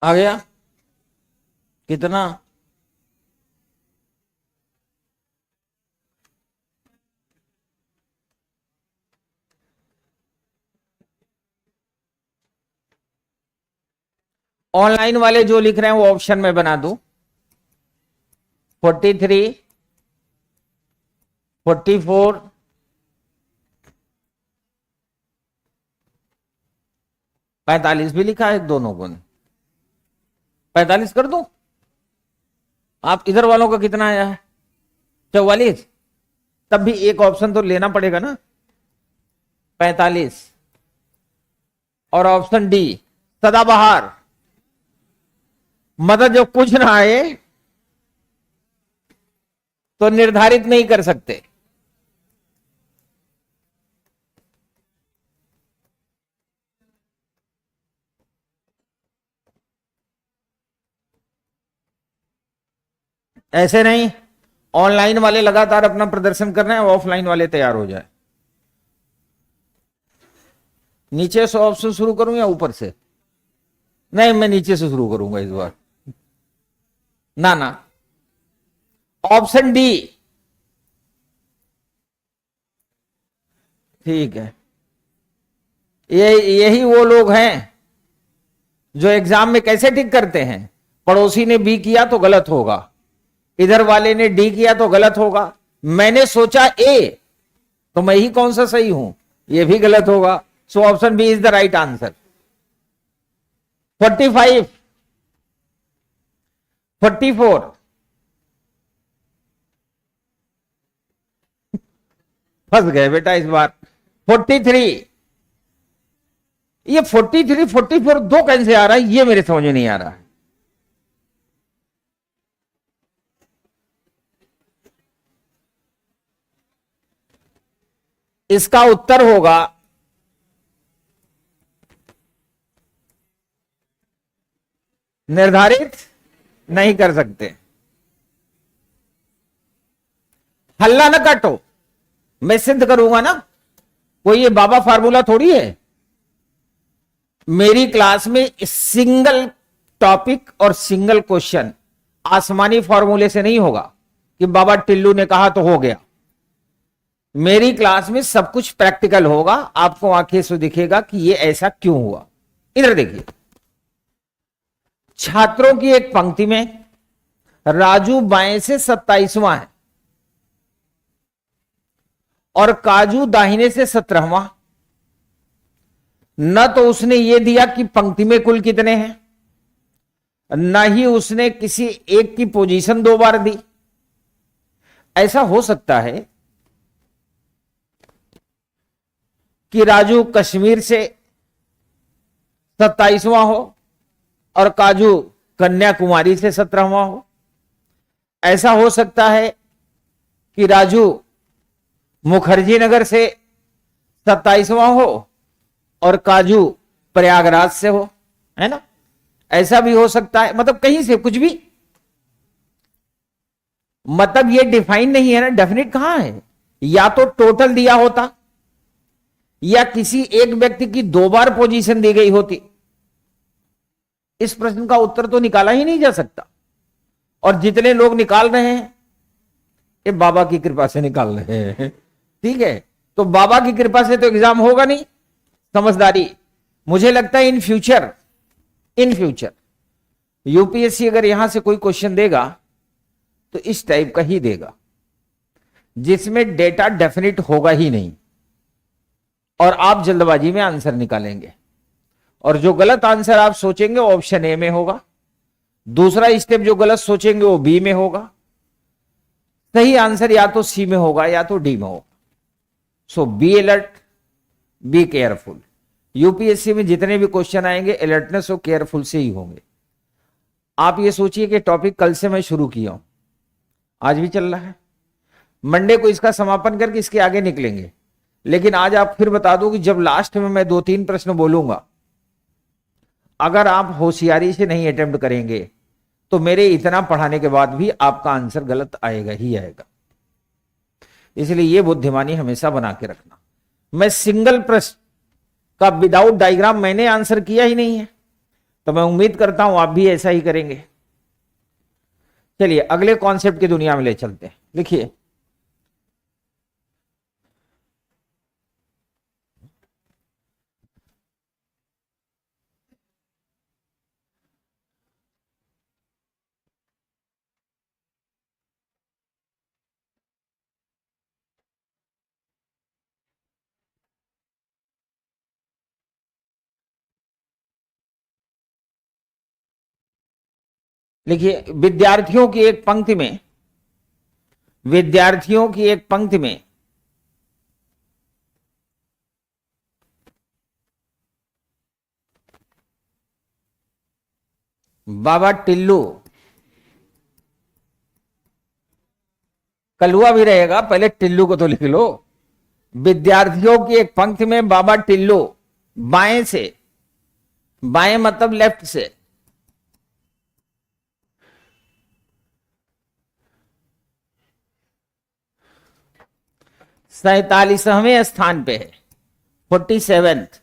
आ गया कितना? ऑनलाइन वाले जो लिख रहे हैं वो ऑप्शन में बना दूं। 43, 44, 45 भी लिखा है दोनों को। 45 कर दूं? आप इधर वालों का कितना आया है? 44। तब भी एक ऑप्शन तो लेना पड़ेगा ना, 45। और ऑप्शन डी सदाबहार, मतलब जो कुछ ना आए तो निर्धारित नहीं कर सकते। ऐसे नहीं, ऑनलाइन वाले लगातार अपना प्रदर्शन कर रहे हैं, ऑफलाइन वाले तैयार हो जाए। नीचे से ऑप्शन शुरू करूं या ऊपर से? नहीं, मैं नीचे से शुरू करूंगा इस बार। ना ना, ऑप्शन डी ठीक है। यही वो लोग हैं जो एग्जाम में कैसे टिक करते हैं, पड़ोसी ने बी किया तो गलत होगा, इधर वाले ने डी किया तो गलत होगा, मैंने सोचा ए तो मैं ही कौन सा सही हूं, ये भी गलत होगा। So option B is the right answer. 45, 44, फंस गए बेटा इस बार। 43, ये 43 44 दो कैसे आ रहा है, ये मेरे समझ में नहीं आ रहा है। इसका उत्तर होगा निर्धारित नहीं कर सकते। हल्ला ना काटो, मैं सिद्ध करूंगा ना, कोई ये बाबा फार्मूला थोड़ी है। मेरी क्लास में सिंगल टॉपिक और सिंगल क्वेश्चन आसमानी फॉर्मूले से नहीं होगा कि बाबा टिल्लू ने कहा तो हो गया। मेरी क्लास में सब कुछ प्रैक्टिकल होगा, आपको आंखें से दिखेगा कि ये ऐसा क्यों हुआ। इधर देखिए, छात्रों की एक पंक्ति में राजू बाएं से 27वां है और काजू दाहिने से 17वां। न तो उसने यह दिया कि पंक्ति में कुल कितने हैं, न ही उसने किसी एक की पोजीशन दो बार दी। ऐसा हो सकता है कि राजू कश्मीर से 27वां हो और काजू कन्याकुमारी से 17वां हो। ऐसा हो सकता है कि राजू मुखर्जी नगर से 27वां हो और काजू प्रयागराज से हो, है ना। ऐसा भी हो सकता है, मतलब कहीं से कुछ भी, मतलब ये डिफाइन नहीं है ना, डेफिनेट कहां है। या तो टोटल दिया होता या किसी एक व्यक्ति की दो बार पोजीशन दी गई होती। इस प्रश्न का उत्तर तो निकाला ही नहीं जा सकता, और जितने लोग निकाल रहे हैं ये बाबा की कृपा से निकाल रहे हैं, ठीक है। तो बाबा की कृपा से तो एग्जाम होगा नहीं, समझदारी। मुझे लगता है इन फ्यूचर यूपीएससी अगर यहां से कोई क्वेश्चन देगा तो इस टाइप का ही देगा, जिसमें डेटा डेफिनेट होगा ही नहीं और आप जल्दबाजी में आंसर निकालेंगे, और जो गलत आंसर आप सोचेंगे वो ऑप्शन ए में होगा, दूसरा स्टेप जो गलत सोचेंगे वो बी में होगा, सही आंसर या तो सी में होगा या तो डी में होगा। So be alert, be careful. UPSC में जितने भी क्वेश्चन आएंगे अलर्टनेस और केयरफुल से ही होंगे। आप ये सोचिए कि टॉपिक कल से मैं शुरू किया हूं, आज भी चल रहा है, मंडे को इसका समापन करके इसके आगे निकलेंगे। लेकिन आज आप फिर बता दूं कि जब लास्ट में मैं 2-3 प्रश्न बोलूंगा, अगर आप होशियारी से नहीं अटेम्प्ट करेंगे तो मेरे इतना पढ़ाने के बाद भी आपका आंसर गलत आएगा ही आएगा। इसलिए यह बुद्धिमानी हमेशा बना के रखना। मैं सिंगल प्रश्न का विदाउट डायग्राम मैंने आंसर किया ही नहीं है, तो मैं उम्मीद करता हूं आप भी ऐसा ही करेंगे। चलिए अगले कॉन्सेप्ट की दुनिया में ले चलते हैं। लिखिए, विद्यार्थियों की एक पंक्ति में बाबा टिल्लू, कलुआ भी रहेगा, पहले टिल्लू को तो लिख लो। विद्यार्थियों की एक पंक्ति में बाबा टिल्लू, बाएं से, बाएं मतलब लेफ्ट से, सैतालीसवें स्थान पे है, 47th।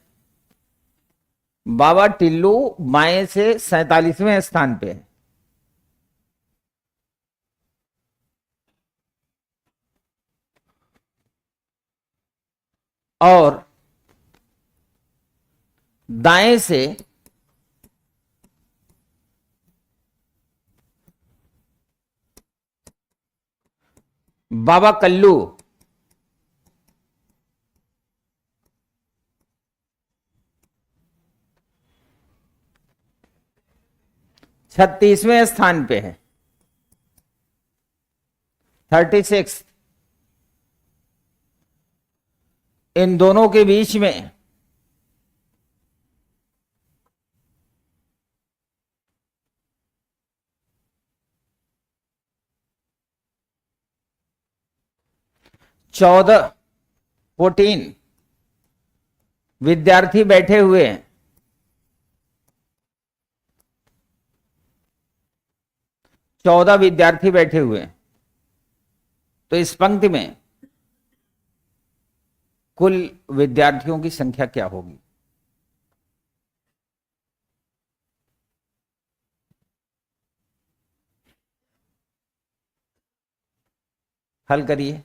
बाबा टिल्लू बाएं से 47वें स्थान पे है। और दाएं से बाबा कल्लू, छत्तीसवें स्थान पे है, 36। इन दोनों के बीच में चौदह 14 विद्यार्थी बैठे हुए हैं। 14 विद्यार्थी बैठे हुए हैं। तो इस पंक्ति में कुल विद्यार्थियों की संख्या क्या होगी? हल करिए।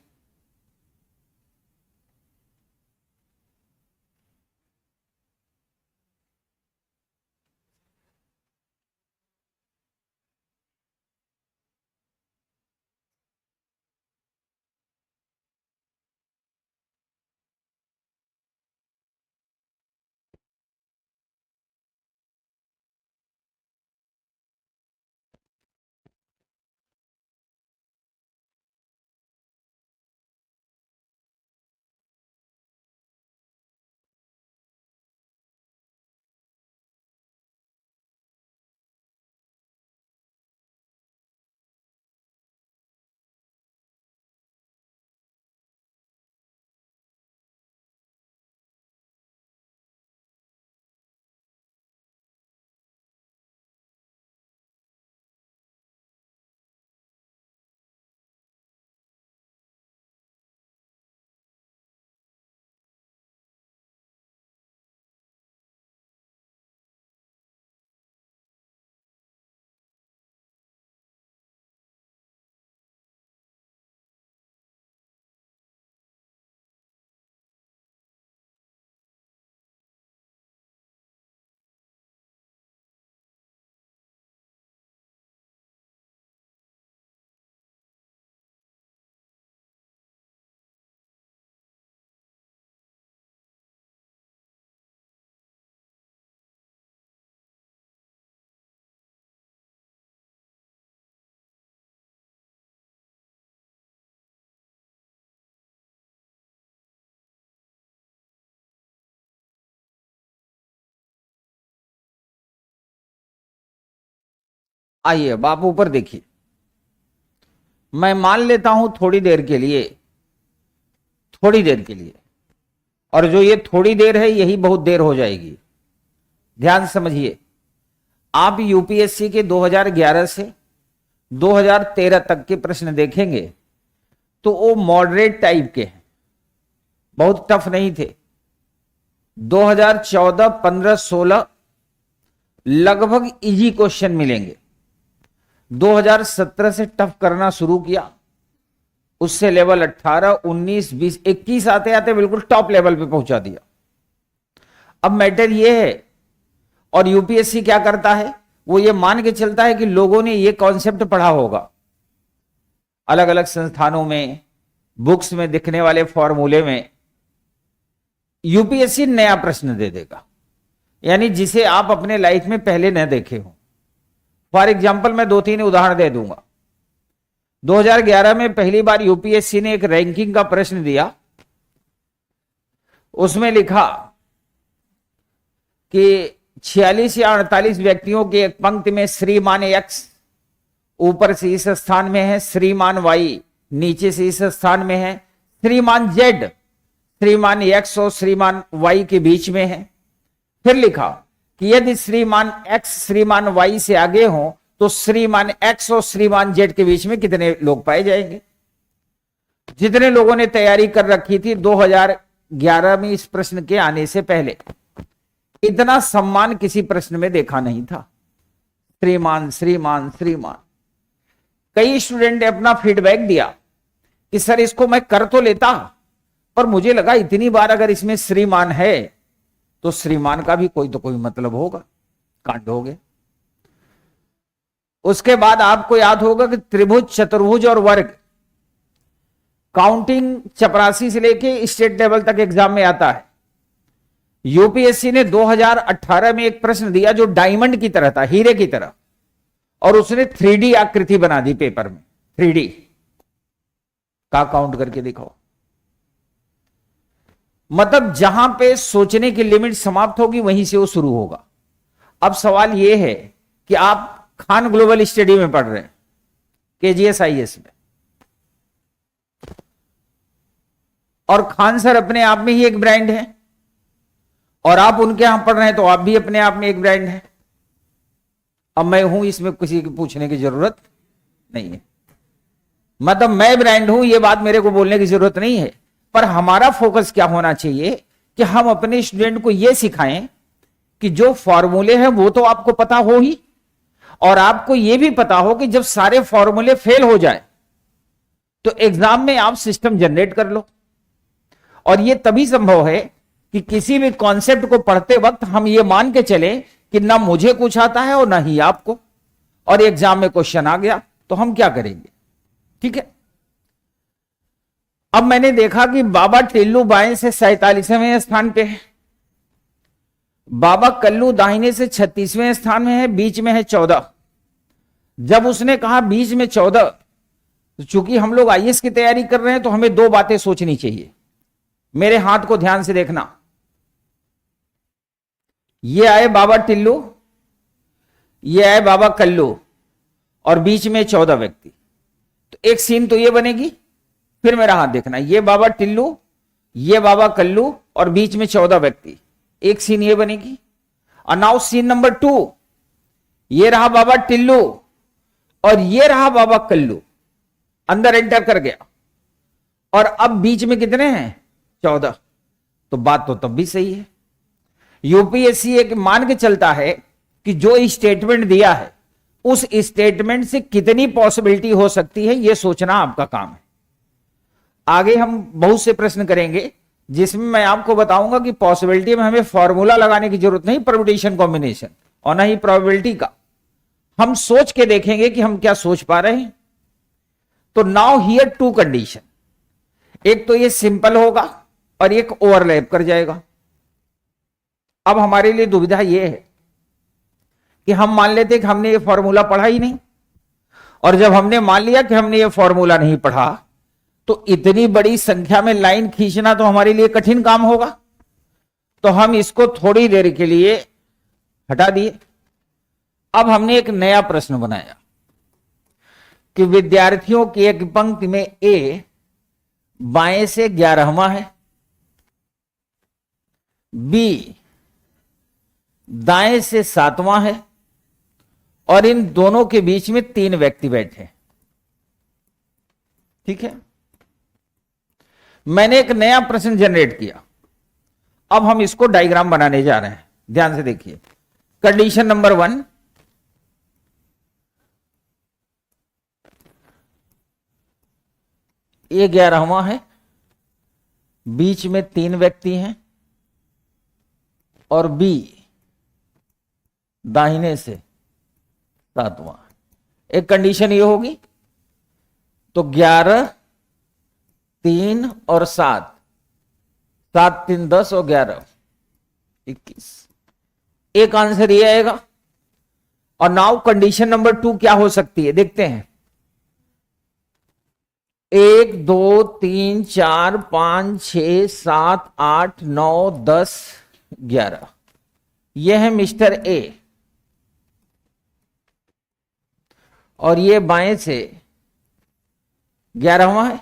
आइए अब आप ऊपर देखिए। मैं मान लेता हूं थोड़ी देर के लिए, थोड़ी देर के लिए, और जो ये थोड़ी देर है यही बहुत देर हो जाएगी। ध्यान समझिए, आप यूपीएससी के 2011 से 2013 तक के प्रश्न देखेंगे तो वो मॉडरेट टाइप के हैं, बहुत टफ नहीं थे। 2014, 15, 16 लगभग इजी क्वेश्चन मिलेंगे। 2017 से टफ करना शुरू किया, उससे लेवल 18, 19, 20, 21 आते आते बिल्कुल टॉप लेवल पे पहुंचा दिया। अब मैटर यह है, और यूपीएससी क्या करता है, वो ये मान के चलता है कि लोगों ने ये कॉन्सेप्ट पढ़ा होगा, अलग अलग संस्थानों में, बुक्स में दिखने वाले फॉर्मूले में यूपीएससी नया प्रश्न दे देगा, यानी जिसे आप अपने लाइफ में पहले न देखे हो। फॉर एग्जाम्पल मैं 2-3 उदाहरण दे दूंगा। 2011 में पहली बार यूपीएससी ने एक रैंकिंग का प्रश्न दिया, उसमें लिखा कि 46 या 48 व्यक्तियों की एक पंक्ति में श्रीमान एक्स ऊपर से इस स्थान में है, श्रीमान वाई नीचे से इस स्थान में है, श्रीमान जेड श्रीमान एक्स और श्रीमान वाई के बीच में है। फिर लिखा कि यदि श्रीमान एक्स श्रीमान वाई से आगे हो तो श्रीमान एक्स और श्रीमान जेड के बीच में कितने लोग पाए जाएंगे। जितने लोगों ने तैयारी कर रखी थी 2011 में इस प्रश्न के आने से पहले, इतना सम्मान किसी प्रश्न में देखा नहीं था। श्रीमान श्रीमान श्रीमान। कई स्टूडेंट ने अपना फीडबैक दिया कि सर इसको मैं कर तो लेता, पर मुझे लगा इतनी बार अगर इसमें श्रीमान है तो श्रीमान का भी कोई तो कोई मतलब होगा। कांड हो गए। उसके बाद आपको याद होगा कि त्रिभुज चतुर्भुज और वर्ग काउंटिंग चपरासी से लेके स्टेट लेवल तक एग्जाम में आता है। यूपीएससी ने 2018 में एक प्रश्न दिया जो डायमंड की तरह था, हीरे की तरह, और उसने 3D आकृति बना दी पेपर में। 3D का काउंट करके दिखाओ। मतलब जहां पे सोचने की लिमिट समाप्त होगी वहीं से वो शुरू होगा। अब सवाल यह है कि आप खान ग्लोबल स्टडी में पढ़ रहे हैं, KGS-IS में, और खान सर अपने आप में ही एक ब्रांड है, और आप उनके यहां पढ़ रहे हैं तो आप भी अपने आप में एक ब्रांड है। अब मैं हूं, इसमें किसी की पूछने की जरूरत नहीं है। मतलब मैं ब्रांड हूं, यह बात मेरे को बोलने की जरूरत नहीं है। पर हमारा फोकस क्या होना चाहिए कि हम अपने स्टूडेंट को यह सिखाएं कि जो फॉर्मूले हैं वो तो आपको पता हो ही, और आपको यह भी पता हो कि जब सारे फॉर्मूले फेल हो जाए तो एग्जाम में आप सिस्टम जनरेट कर लो। और यह तभी संभव है कि किसी भी कॉन्सेप्ट को पढ़ते वक्त हम ये मान के चले कि ना मुझे कुछ आता है और ना ही आपको, और एग्जाम में क्वेश्चन आ गया तो हम क्या करेंगे। ठीक है। अब मैंने देखा कि बाबा टिल्लू बाएं से 47वें स्थान पे है, बाबा कल्लू दाहिने से 36वें स्थान में है, बीच में है 14। जब उसने कहा बीच में 14, तो चूंकि हम लोग IAS की तैयारी कर रहे हैं तो हमें दो बातें सोचनी चाहिए। मेरे हाथ को ध्यान से देखना। ये आए बाबा टिल्लू, ये आए बाबा कल्लू, और बीच में 14 व्यक्ति। तो एक सीन तो ये बनेगी। फिर मेरा हाथ देखना, ये बाबा टिल्लू, ये बाबा कल्लू, और बीच में 14 व्यक्ति। एक सीन ये बनेगी। और नाउ सीन नंबर 2, ये रहा बाबा टिल्लू और ये रहा बाबा कल्लू, अंदर एंटर कर गया, और अब बीच में कितने हैं? 14। तो बात तो तब भी सही है। यूपीएससी एक मान के चलता है कि जो स्टेटमेंट दिया है उस स्टेटमेंट से कितनी पॉसिबिलिटी हो सकती है, यह सोचना आपका काम है। आगे हम बहुत से प्रश्न करेंगे जिसमें मैं आपको बताऊंगा कि पॉसिबिलिटी में हमें फॉर्मूला लगाने की जरूरत नहीं, परम्यूटेशन कॉम्बिनेशन, और ना ही प्रोबेबिलिटी का। हम सोच के देखेंगे कि हम क्या सोच पा रहे हैं। तो नाउ हियर 2 कंडीशन, एक तो ये सिंपल होगा और एक ओवरलैप कर जाएगा। अब हमारे लिए दुविधा यह है कि हम मान लेते कि हमने ये फॉर्मूला पढ़ा ही नहीं, और जब हमने मान लिया कि हमने ये फॉर्मूला नहीं पढ़ा तो इतनी बड़ी संख्या में लाइन खींचना तो हमारे लिए कठिन काम होगा। तो हम इसको थोड़ी देर के लिए हटा दिए। अब हमने एक नया प्रश्न बनाया कि विद्यार्थियों की एक पंक्ति में ए बाएं से 11वां है, बी दाएं से 7वां है, और इन दोनों के बीच में 3 व्यक्ति बैठे हैं। ठीक है। मैंने एक नया प्रश्न जनरेट किया। अब हम इसको डायग्राम बनाने जा रहे हैं। ध्यान से देखिए। कंडीशन नंबर 1, ये 11वां है, बीच में 3 व्यक्ति हैं, और बी दाहिने से 7वां। एक कंडीशन ये होगी, तो 11, 3 और 7, 7 3 10 और 11 21। एक आंसर ये आएगा। और नाउ कंडीशन नंबर 2 क्या हो सकती है, देखते हैं। 1 2 3 4 5 6 7 8 9 10 11, यह है मिस्टर ए और ये बाएं से 11वां है।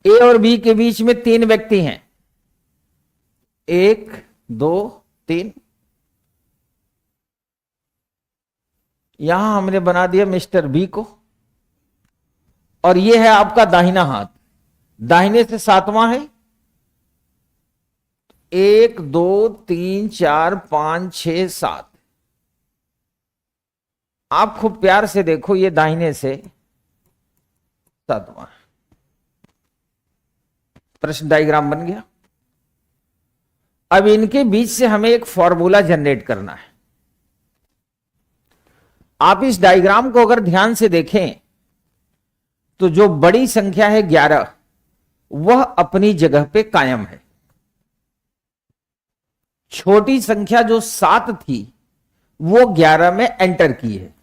ए और बी के बीच में 3 व्यक्ति हैं, 1 2 3। यहां हमने बना दिया मिस्टर बी को और यह है आपका दाहिना हाथ। दाहिने से 7वां है, 1 2 3 4 5 6 7। आप खूब प्यार से देखो, ये दाहिने से 7वां प्रश्न डायग्राम बन गया। अब इनके बीच से हमें एक फॉर्मूला जनरेट करना है। आप इस डायग्राम को अगर ध्यान से देखें तो जो बड़ी संख्या है 11, वह अपनी जगह पे कायम है। छोटी संख्या जो 7 थी वो 11 में एंटर की है।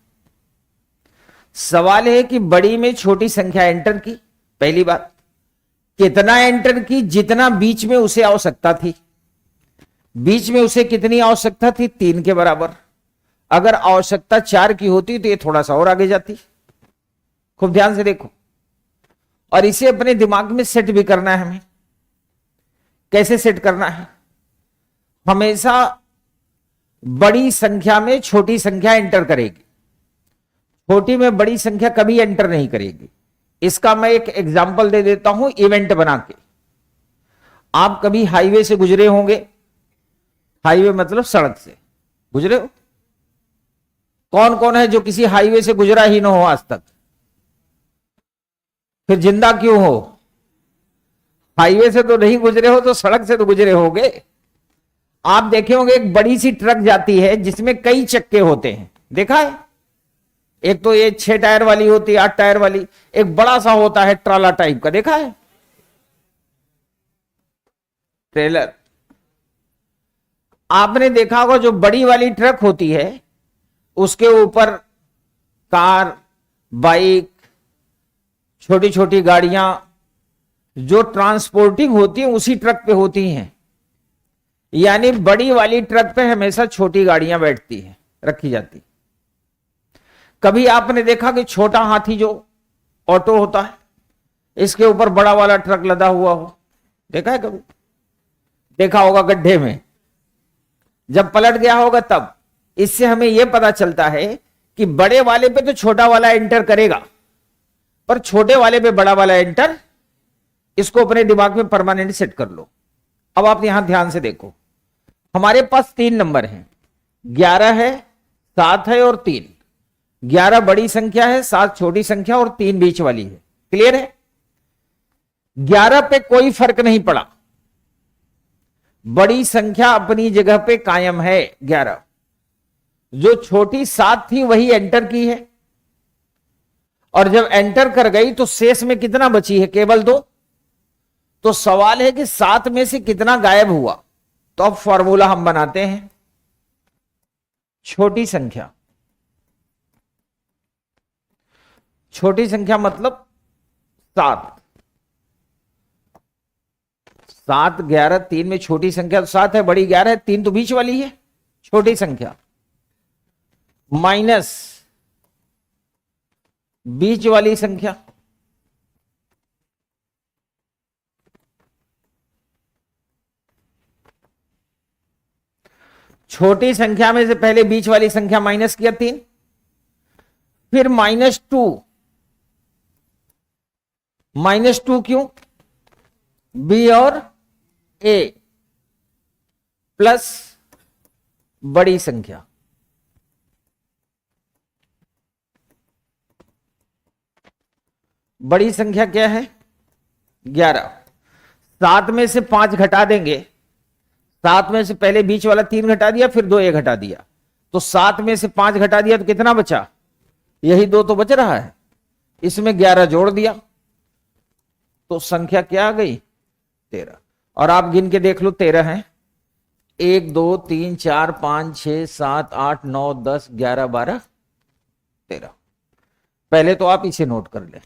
सवाल है कि बड़ी में छोटी संख्या एंटर की, पहली बात कितना एंटर की, जितना बीच में उसे आवश्यकता थी। बीच में उसे कितनी आवश्यकता थी, 3 के बराबर। अगर आवश्यकता 4 की होती तो ये थोड़ा सा और आगे जाती। खूब ध्यान से देखो और इसे अपने दिमाग में सेट भी करना है हमें। कैसे सेट करना है, हमेशा बड़ी संख्या में छोटी संख्या एंटर करेगी, छोटी में बड़ी संख्या कभी एंटर नहीं करेगी। इसका मैं एक एग्जांपल दे देता हूं इवेंट बना के। आप कभी हाईवे से गुजरे होंगे, हाईवे मतलब सड़क से गुजरे हो? कौन कौन है जो किसी हाईवे से गुजरा ही ना हो आज तक? फिर जिंदा क्यों हो? हाईवे से तो नहीं गुजरे हो तो सड़क से तो गुजरे होगे। आप देखे होंगे एक बड़ी सी ट्रक जाती है जिसमें कई चक्के होते हैं, देखा है? एक तो ये 6 टायर वाली होती है, 8 टायर वाली, एक बड़ा सा होता है ट्राला टाइप का, देखा है? ट्रेलर। आपने देखा होगा जो बड़ी वाली ट्रक होती है उसके ऊपर कार, बाइक, छोटी छोटी गाड़ियां जो ट्रांसपोर्टिंग होती है उसी ट्रक पे होती हैं। यानी बड़ी वाली ट्रक पे हमेशा छोटी गाड़ियां बैठती हैं, रखी जाती। कभी आपने देखा कि छोटा हाथी जो ऑटो होता है इसके ऊपर बड़ा वाला ट्रक लदा हुआ हो, देखा है कभी? देखा होगा गड्ढे में जब पलट गया होगा तब। इससे हमें यह पता चलता है कि बड़े वाले पे तो छोटा वाला एंटर करेगा पर छोटे वाले पे बड़ा वाला एंटर। इसको अपने दिमाग में परमानेंट सेट कर लो। अब आप यहां ध्यान से देखो, हमारे पास 3 नंबर हैं, 11 है, 7 है और 3। 11 बड़ी संख्या है, 7 छोटी संख्या और 3 बीच वाली है। क्लियर है? 11 पे कोई फर्क नहीं पड़ा, बड़ी संख्या अपनी जगह पे कायम है 11। जो छोटी 7 थी वही एंटर की है और जब एंटर कर गई तो शेष में कितना बची है, केवल 2। तो सवाल है कि 7 में से कितना गायब हुआ। तो अब फॉर्मूला हम बनाते हैं। छोटी संख्या, छोटी संख्या मतलब 7। 7 11 3 में छोटी संख्या तो 7 है, बड़ी 11 है, 3 तो बीच वाली है छोटी संख्या, माइनस बीच वाली संख्या। छोटी संख्या में से पहले बीच वाली संख्या माइनस किया 3, फिर -2। -2 क्यों? बी और ए प्लस बड़ी संख्या। बड़ी संख्या क्या है? 11। 7 में से 5 घटा देंगे। 7 में से पहले बीच वाला 3 घटा दिया, फिर 2 ए घटा दिया, तो 7 में से 5 घटा दिया तो कितना बचा? यही 2 तो बच रहा है। इसमें 11 जोड़ दिया तो संख्या क्या आ गई? 13। और आप गिन के देख लो, 13 है। 1 2 3 4 5 6 7 8 9 10 11 12 13। पहले तो आप इसे नोट कर लें।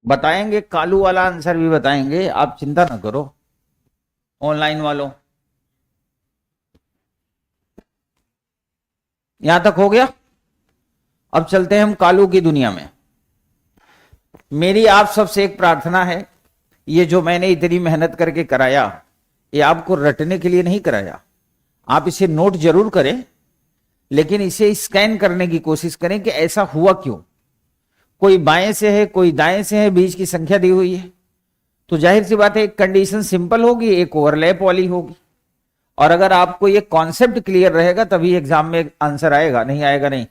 बताएंगे, कालू वाला आंसर भी बताएंगे, आप चिंता ना करो ऑनलाइन वालों। यहां तक हो गया। अब चलते हैं हम कालू की दुनिया में। मेरी आप सबसे एक प्रार्थना है, ये जो मैंने इतनी मेहनत करके कराया, ये आपको रटने के लिए नहीं कराया। आप इसे नोट जरूर करें, लेकिन इसे स्कैन करने की कोशिश करें कि ऐसा हुआ क्यों। कोई बाएं से है, कोई दाएं से है, बीच की संख्या दी हुई है, तो जाहिर सी बात है एक कंडीशन सिंपल होगी, एक ओवरलैप वाली होगी। और अगर आपको ये कॉन्सेप्ट क्लियर रहेगा तभी एग्जाम में आंसर आएगा, नहीं आएगा नहीं।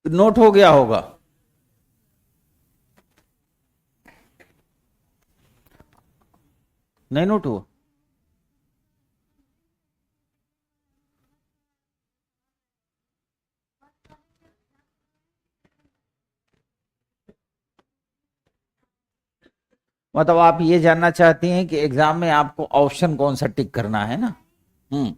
नोट हो गया होगा। नहीं नोट हुआ? मतलब आप ये जानना चाहती हैं कि एग्जाम में आपको ऑप्शन कौन सा टिक करना है ना? हम्म।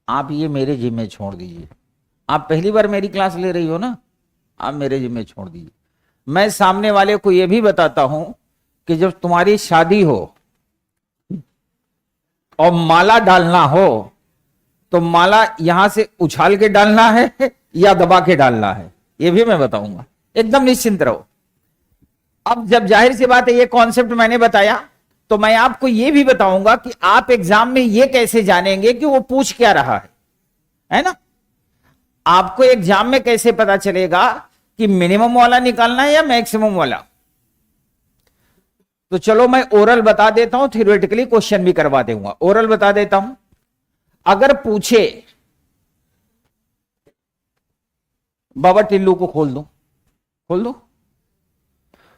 आप ये मेरे जिम्मे छोड़ दीजिए। आप पहली बार मेरी क्लास ले रही हो ना, आप मेरे जिम्मे छोड़ दीजिए। मैं सामने वाले को यह भी बताता हूं कि जब तुम्हारी शादी हो और माला डालना हो, तो माला यहां से उछाल के डालना है या दबा के डालना है, यह भी मैं बताऊंगा। एकदम निश्चिंत रहो। अब जब जाहिर सी बात है ये कॉन्सेप्ट मैंने बताया, तो मैं आपको यह भी बताऊंगा कि आप एग्जाम में यह कैसे जानेंगे कि वो पूछ क्या रहा है ना? आपको एग्जाम में कैसे पता चलेगा कि मिनिमम वाला निकालना है या मैक्सिमम वाला? तो चलो मैं ओरल बता देता हूं, थ्योरेटिकली क्वेश्चन भी करवा दूंगा। ओरल बता देता हूं। अगर पूछे, बाबा टिल्लू को खोल दो, खोल दो।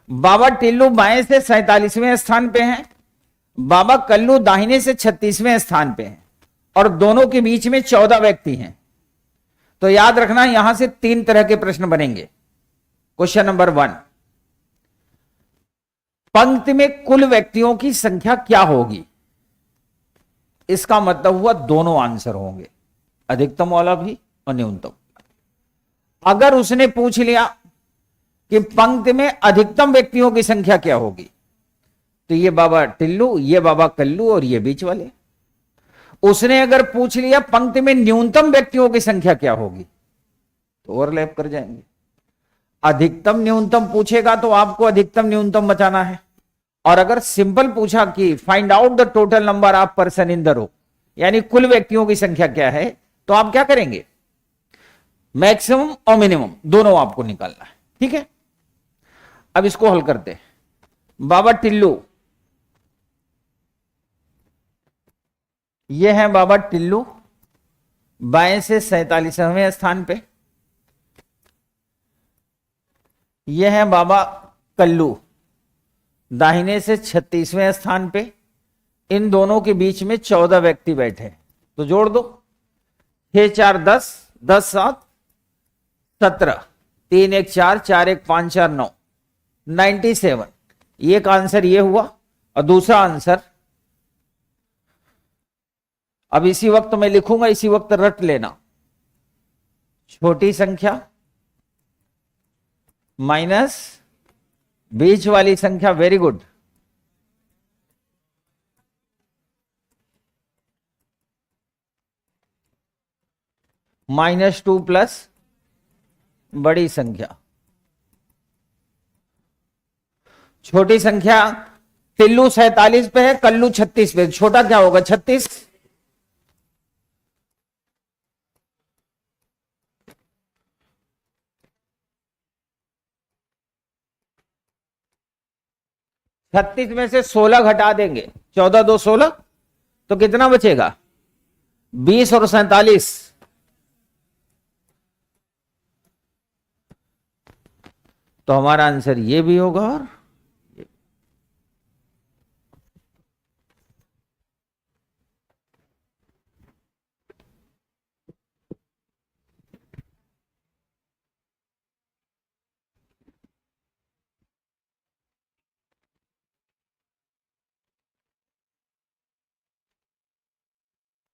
बाबा टिल्लू बाएं से 47वें स्थान पे हैं, बाबा कल्लू दाहिने से 36वें स्थान पे हैं, और दोनों के बीच में 14 व्यक्ति हैं। तो याद रखना यहां से 3 तरह के प्रश्न बनेंगे। क्वेश्चन नंबर 1, पंक्ति में कुल व्यक्तियों की संख्या क्या होगी? इसका मतलब हुआ दोनों आंसर होंगे, अधिकतम वाला भी और न्यूनतम। अगर उसने पूछ लिया कि पंक्ति में अधिकतम व्यक्तियों की संख्या क्या होगी, तो ये बाबा टिल्लू, ये बाबा कल्लू और ये बीच वाले। उसने अगर पूछ लिया पंक्ति में न्यूनतम व्यक्तियों की संख्या क्या होगी, तो ओवरलैप कर जाएंगे। अधिकतम न्यूनतम पूछेगा तो आपको अधिकतम न्यूनतम बचाना है। और अगर सिंपल पूछा कि find out the total number of person in the row, यानी कुल व्यक्तियों की संख्या क्या है, तो आप क्या करेंगे? मैक्सिमम और मिनिमम दोनों आपको निकालना है। ठीक है, अब इसको हल करते हैं। बाबा टिल्लू, ये है बाबा टिल्लू बाएं से 47वें स्थान पे, ये है बाबा कल्लू दाहिने से 36वें स्थान पे। इन दोनों के बीच में 14 व्यक्ति बैठे, तो जोड़ दो। 6 4 10, 10 7 17, 3 1 4, 4 1 5 4 9, 97। एक आंसर ये हुआ, और दूसरा आंसर अब इसी वक्त मैं लिखूंगा, इसी वक्त रट लेना। छोटी संख्या माइनस बीच वाली संख्या, वेरी गुड, -2 प्लस बड़ी संख्या। छोटी संख्या टिल्लू 47 पे है, कल्लू 36 पे, छोटा क्या होगा? 36। छत्तीस में से 16 घटा देंगे, 14 2 16, तो कितना बचेगा? 20 और 47, तो हमारा आंसर ये भी होगा। और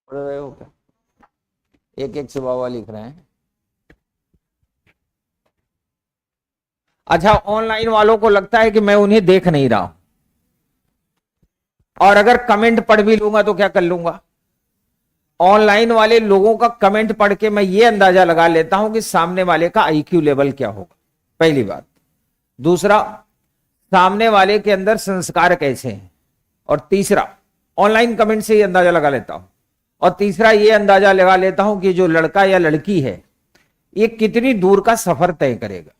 पढ़ रहे हो क्या? एक एक से बाबा लिख रहे हैं। अच्छा, ऑनलाइन वालों को लगता है कि मैं उन्हें देख नहीं रहा हूं, और अगर कमेंट पढ़ भी लूंगा तो क्या कर लूंगा? ऑनलाइन वाले लोगों का कमेंट पढ़ के मैं ये अंदाजा लगा लेता हूं कि सामने वाले का आईक्यू लेवल क्या होगा, पहली बात। दूसरा, सामने वाले के अंदर संस्कार कैसे हैं। और तीसरा, ऑनलाइन कमेंट से ये अंदाजा लगा लेता हूं। और तीसरा, ये अंदाजा लगा लेता हूं कि जो लड़का या लड़की है ये कितनी दूर का सफर तय करेगा,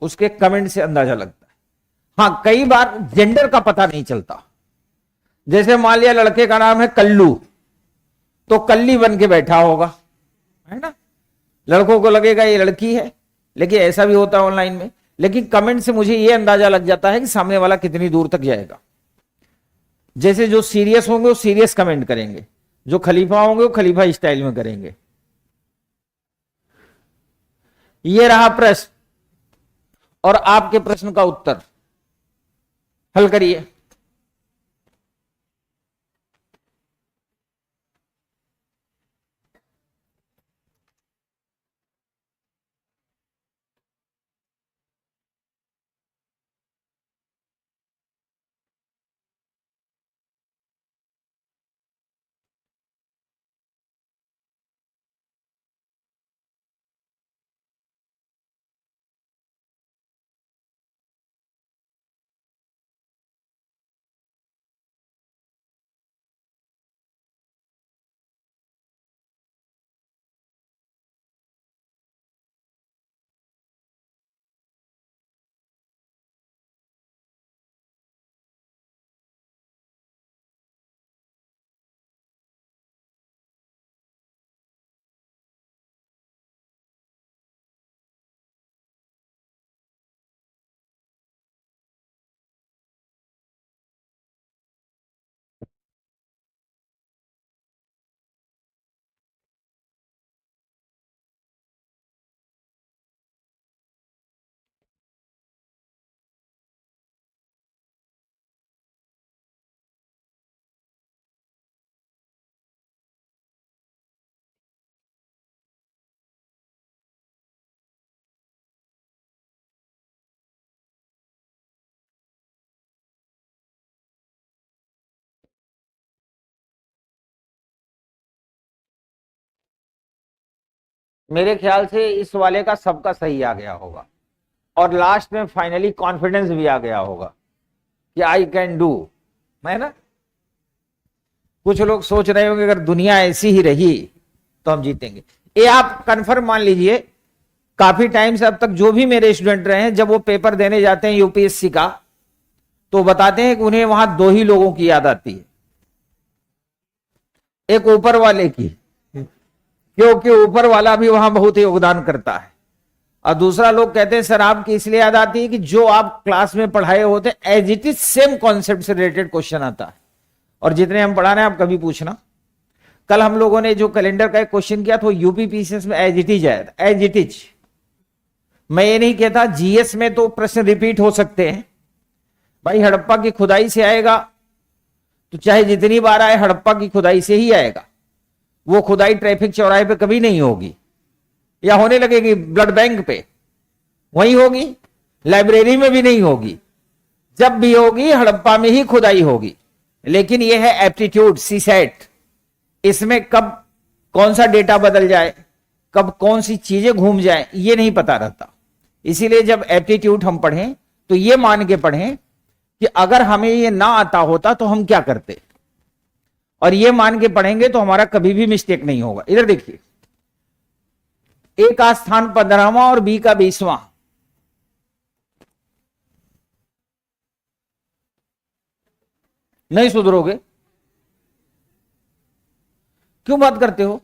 उसके कमेंट से अंदाजा लगता है। हां, कई बार जेंडर का पता नहीं चलता। जैसे मान लिया लड़के का नाम है कल्लू, तो कल्ली बन के बैठा होगा, है ना, लड़कों को लगेगा ये लड़की है, लेकिन ऐसा भी होता है ऑनलाइन में। लेकिन कमेंट से मुझे ये अंदाजा लग जाता है कि सामने वाला कितनी दूर तक जाएगा। जैसे जो सीरियस होंगे वो सीरियस कमेंट करेंगे, जो खलीफा होंगे वो खलीफा स्टाइल में करेंगे। ये रहा प्रश्न, और आपके प्रश्न का उत्तर हल करिए। मेरे ख्याल से इस वाले का सबका सही आ गया होगा, और लास्ट में फाइनली कॉन्फिडेंस भी आ गया होगा कि आई कैन डू, है ना। कुछ लोग सोच रहे होंगे अगर दुनिया ऐसी ही रही तो हम जीतेंगे। ये आप कंफर्म मान लीजिए, काफी टाइम से अब तक जो भी मेरे स्टूडेंट रहे हैं, जब वो पेपर देने जाते हैं यूपीएससी का, तो बताते हैं कि उन्हें वहां दो ही लोगों की याद आती है, एक ऊपर वाले की, क्योंकि ऊपर वाला भी वहां बहुत योगदान करता है, और दूसरा लोग कहते हैं सर आपकी इसलिए याद आती है कि जो आप क्लास में पढ़ाए होते as it is same concept से रिलेटेड क्वेश्चन आता है, और जितने हम पढ़ा रहे हैं आप कभी पूछना। कल हम लोगों ने जो कैलेंडर का एक क्वेश्चन किया था यूपीपीसीएस में एज इट इज आया था, एज इट इज। मैं ये नहीं कहता, जीएस में तो प्रश्न रिपीट हो सकते हैं भाई, हड़प्पा की खुदाई से आएगा तो चाहे जितनी बार आए हड़प्पा की खुदाई से ही आएगा। वो खुदाई ट्रैफिक चौराहे पे कभी नहीं होगी, या होने लगेगी ब्लड बैंक पे, वहीं होगी, लाइब्रेरी में भी नहीं होगी, जब भी होगी हड़प्पा में ही खुदाई होगी। लेकिन यह है एप्टीट्यूड सीसेट, इसमें कब कौन सा डेटा बदल जाए, कब कौन सी चीजें घूम जाए, ये नहीं पता रहता। इसीलिए जब एप्टीट्यूड हम पढ़ें तो ये मान के पढ़ें कि अगर हमें ये ना आता होता तो हम क्या करते, और ये मान के पढ़ेंगे तो हमारा कभी भी मिस्टेक नहीं होगा। इधर देखिए, ए का स्थान 15वां और बी का 20वां, नहीं सुधरोगे, क्यों बात करते हो?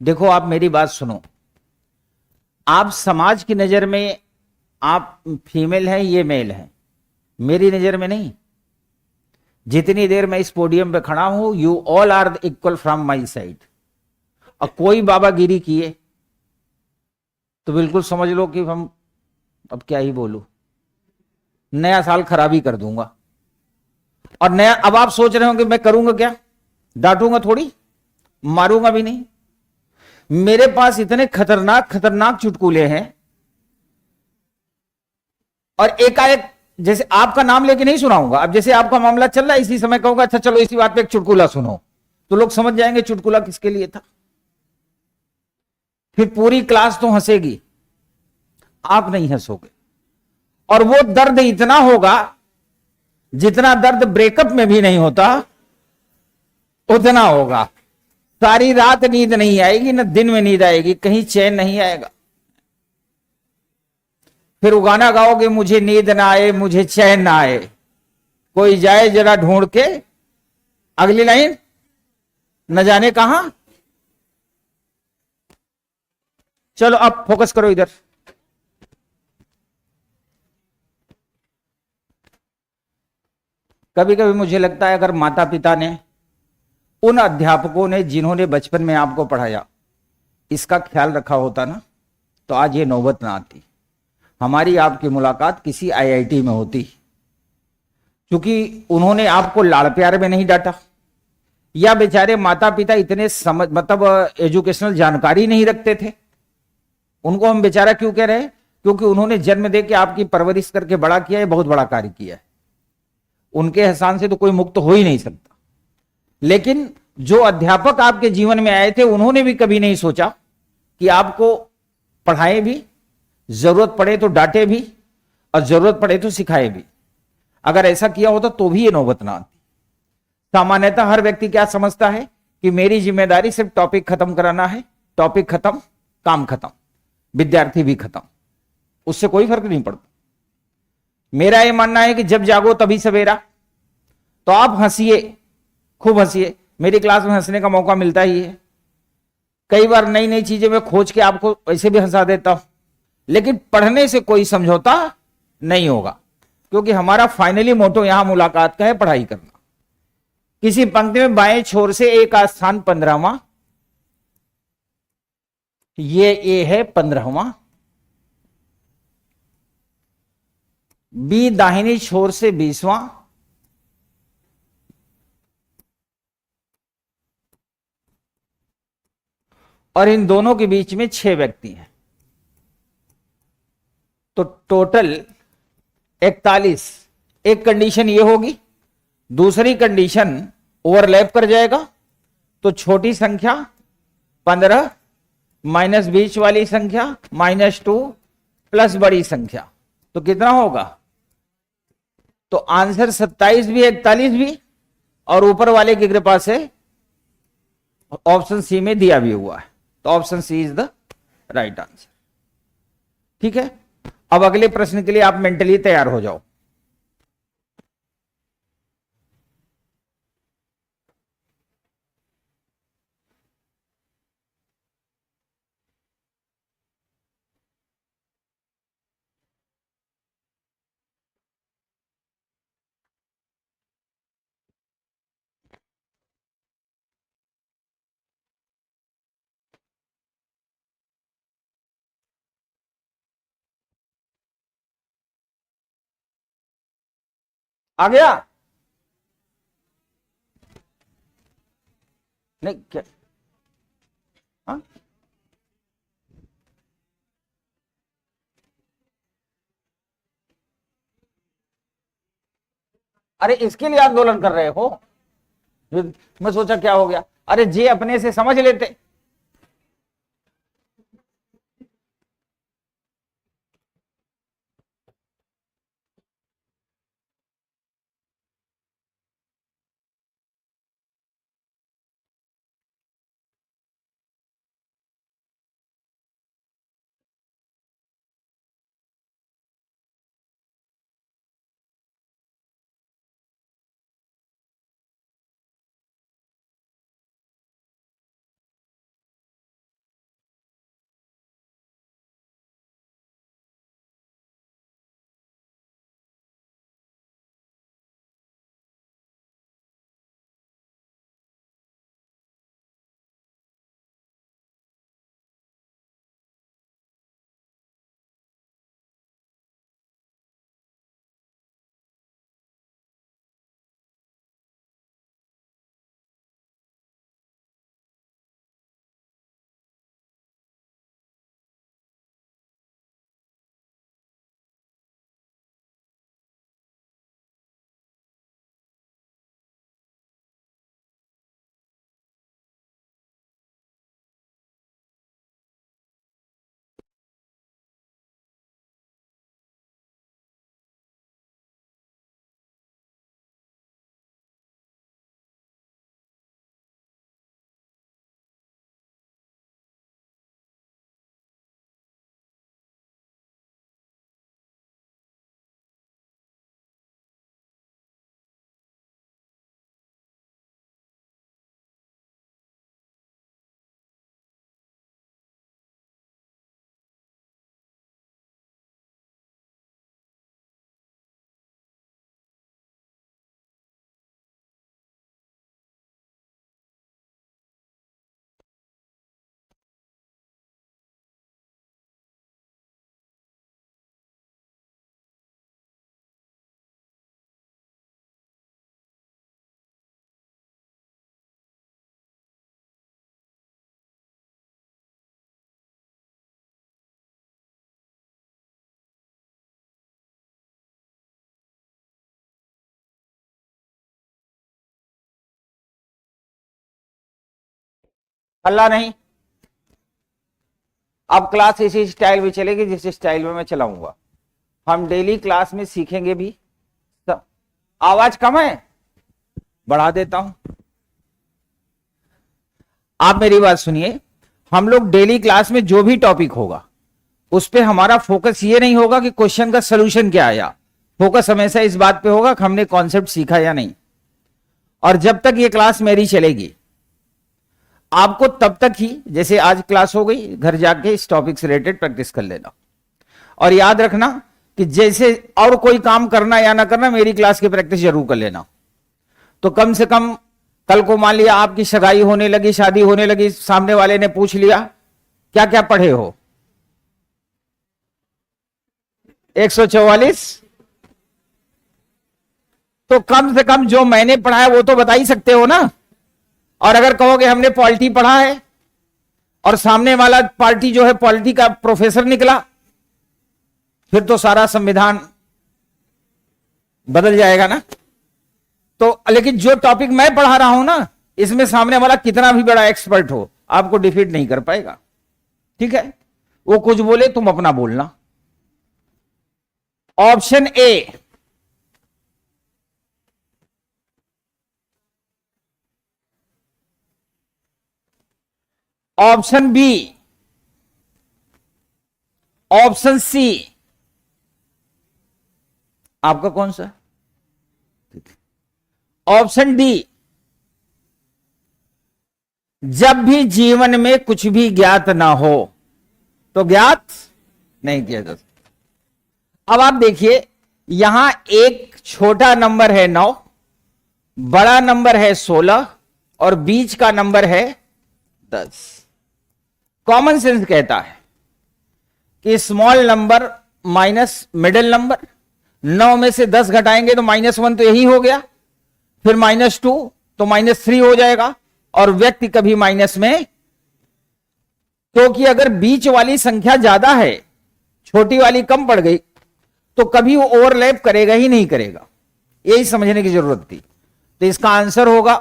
देखो आप मेरी बात सुनो, आप समाज की नजर में आप फीमेल हैं, ये मेल है, मेरी नजर में नहीं। जितनी देर मैं इस पोडियम पे खड़ा हूं, you all are equal from my side. और कोई बाबागिरी किए तो बिल्कुल समझ लो कि हम, अब क्या ही बोलूं, नया साल खराब ही कर दूंगा। और नया, अब आप सोच रहे होंगे मैं करूंगा क्या? डांटूंगा थोड़ी, मारूंगा भी नहीं। मेरे पास इतने खतरनाक खतरनाक चुटकुले हैं, और एकाएक जैसे आपका नाम लेके नहीं सुनाऊंगा। अब जैसे आपका मामला चल रहा है, इसी समय कहूंगा अच्छा चलो इसी बात पे एक चुटकुला सुनो, तो लोग समझ जाएंगे चुटकुला किसके लिए था। फिर पूरी क्लास तो हंसेगी, आप नहीं हंसोगे। और वो दर्द इतना होगा जितना दर्द ब्रेकअप में भी नहीं होता, उतना होगा। सारी रात नींद नहीं आएगी, न दिन में नींद आएगी, कहीं चैन नहीं आएगा। फिर वो गाना गाओगे, मुझे नींद ना आए मुझे चैन ना आए, कोई जाए जरा ढूंढ के। अगली लाइन, न जाने कहां। चलो अब फोकस करो इधर। कभी कभी मुझे लगता है अगर माता पिता ने, उन अध्यापकों ने जिन्होंने बचपन में आपको पढ़ाया, इसका ख्याल रखा होता ना, तो आज ये नौबत ना आती। हमारी आपकी मुलाकात किसी आईआईटी में होती, क्योंकि उन्होंने आपको लाड़ प्यार में नहीं डांटा, या बेचारे माता पिता इतने समझ मतलब एजुकेशनल जानकारी नहीं रखते थे। उनको हम बेचारा क्यों कह रहे हैं? क्योंकि उन्होंने जन्म दे के आपकी परवरिश करके बड़ा किया है, बहुत बड़ा कार्य किया है। उनके एहसान से तो कोई मुक्त हो ही नहीं सकता। लेकिन जो अध्यापक आपके जीवन में आए थे, उन्होंने भी कभी नहीं सोचा कि आपको पढ़ाए भी, जरूरत पड़े तो डांटे भी, और जरूरत पड़े तो सिखाए भी। अगर ऐसा किया होता तो भी ये नौबत ना आती। सामान्यतः हर व्यक्ति क्या समझता है कि मेरी जिम्मेदारी सिर्फ टॉपिक खत्म कराना है, टॉपिक खत्म, काम खत्म, विद्यार्थी भी खत्म, उससे कोई फर्क नहीं पड़ता। मेरा यह मानना है कि जब जागो तभी सवेरा। तो आप हंसिए, खूब हंसिए, मेरी क्लास में हंसने का मौका मिलता ही है। कई बार नई नई चीजें मैं खोज के आपको ऐसे भी हंसा देता हूं, लेकिन पढ़ने से कोई समझौता नहीं होगा, क्योंकि हमारा फाइनली मोटो यहां मुलाकात का है, पढ़ाई करना। किसी पंक्ति में बाएं छोर से ए का स्थान 15वां, ये ए है 15वां। बी दाहिनी छोर से 20वां, और इन दोनों के बीच में 6 व्यक्ति हैं, तो टोटल 41। एक कंडीशन ये होगी, दूसरी कंडीशन ओवरलैप कर जाएगा, तो छोटी संख्या 15 माइनस बीच वाली संख्या -2 प्लस बड़ी संख्या, तो कितना होगा? तो आंसर 27 भी 41 भी, और ऊपर वाले की कृपा से ऑप्शन सी में दिया भी हुआ है, तो option C is the right answer. ठीक है, अब अगले प्रश्न के लिए आप मेंटली तैयार हो जाओ। आ गया? नहीं क्या? हाँ? अरे इसके लिए आंदोलन कर रहे हो? मैं सोचा क्या हो गया, अरे जे अपने से समझ लेते। अल्लाह नहीं। अब क्लास इसी स्टाइल में चलेगी जिस स्टाइल में मैं चलाऊंगा। हम डेली क्लास में सीखेंगे भी। तो आवाज कम है, बढ़ा देता हूं। आप मेरी बात सुनिए, हम लोग डेली क्लास में जो भी टॉपिक होगा उस पे हमारा फोकस ये नहीं होगा कि क्वेश्चन का सलूशन क्या आया। फोकस हमेशा इस बात पे होगा कि हमने कॉन्सेप्ट सीखा या नहीं। और जब तक ये क्लास मेरी चलेगी आपको तब तक ही, जैसे आज क्लास हो गई, घर जाके इस टॉपिक से रिलेटेड प्रैक्टिस कर लेना। और याद रखना कि जैसे और कोई काम करना या ना करना, मेरी क्लास की प्रैक्टिस जरूर कर लेना। तो कम से कम कल को मान लिया आपकी सगाई होने लगी, शादी होने लगी, सामने वाले ने पूछ लिया क्या क्या पढ़े हो, 144, तो कम से कम जो मैंने पढ़ा है वो तो बता ही सकते हो ना। और अगर कहोगे हमने पॉलिटी पढ़ा है और सामने वाला पार्टी जो है पॉलिटी का प्रोफेसर निकला, फिर तो सारा संविधान बदल जाएगा ना। तो लेकिन जो टॉपिक मैं पढ़ा रहा हूं ना, इसमें सामने वाला कितना भी बड़ा एक्सपर्ट हो आपको डिफीट नहीं कर पाएगा। ठीक है, वो कुछ बोले तुम अपना बोलना। Option A, option B, option C, आपका कौन सा? ऑप्शन डी, जब भी जीवन में कुछ भी ज्ञात ना हो तो ज्ञात नहीं किया जा सकता। अब आप देखिए, यहां एक छोटा नंबर है 9, बड़ा नंबर है 16 और बीच का नंबर है 10। कॉमन सेंस कहता है कि small number minus middle number, 9 में से 10 घटाएंगे तो -1 तो यही हो गया, फिर -2 तो -3 हो जाएगा, और व्यक्ति कभी माइनस में, क्योंकि अगर बीच वाली संख्या ज्यादा है, छोटी वाली कम पड़ गई, तो कभी वो ओवरलैप करेगा ही नहीं करेगा। यही समझने की जरूरत थी। तो इसका आंसर होगा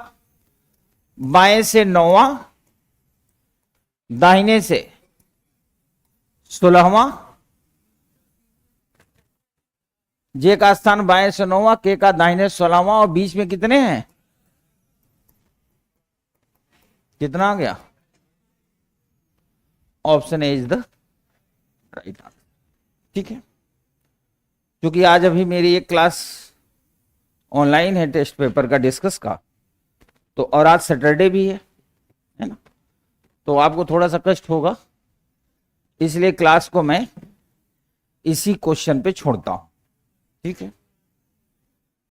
बाएं से 9वां, दाहिने से 16वां, जे का स्थान बाएं से 9वां, के का दाहिने 16वां, और बीच में कितने हैं? कितना आ गया? Option A is the right answer. ठीक है, क्योंकि आज अभी मेरी एक क्लास ऑनलाइन है टेस्ट पेपर का डिस्कस का, तो और आज सैटरडे भी है ना, तो आपको थोड़ा सा कष्ट होगा, इसलिए क्लास को मैं इसी क्वेश्चन पे छोड़ता हूं। ठीक है,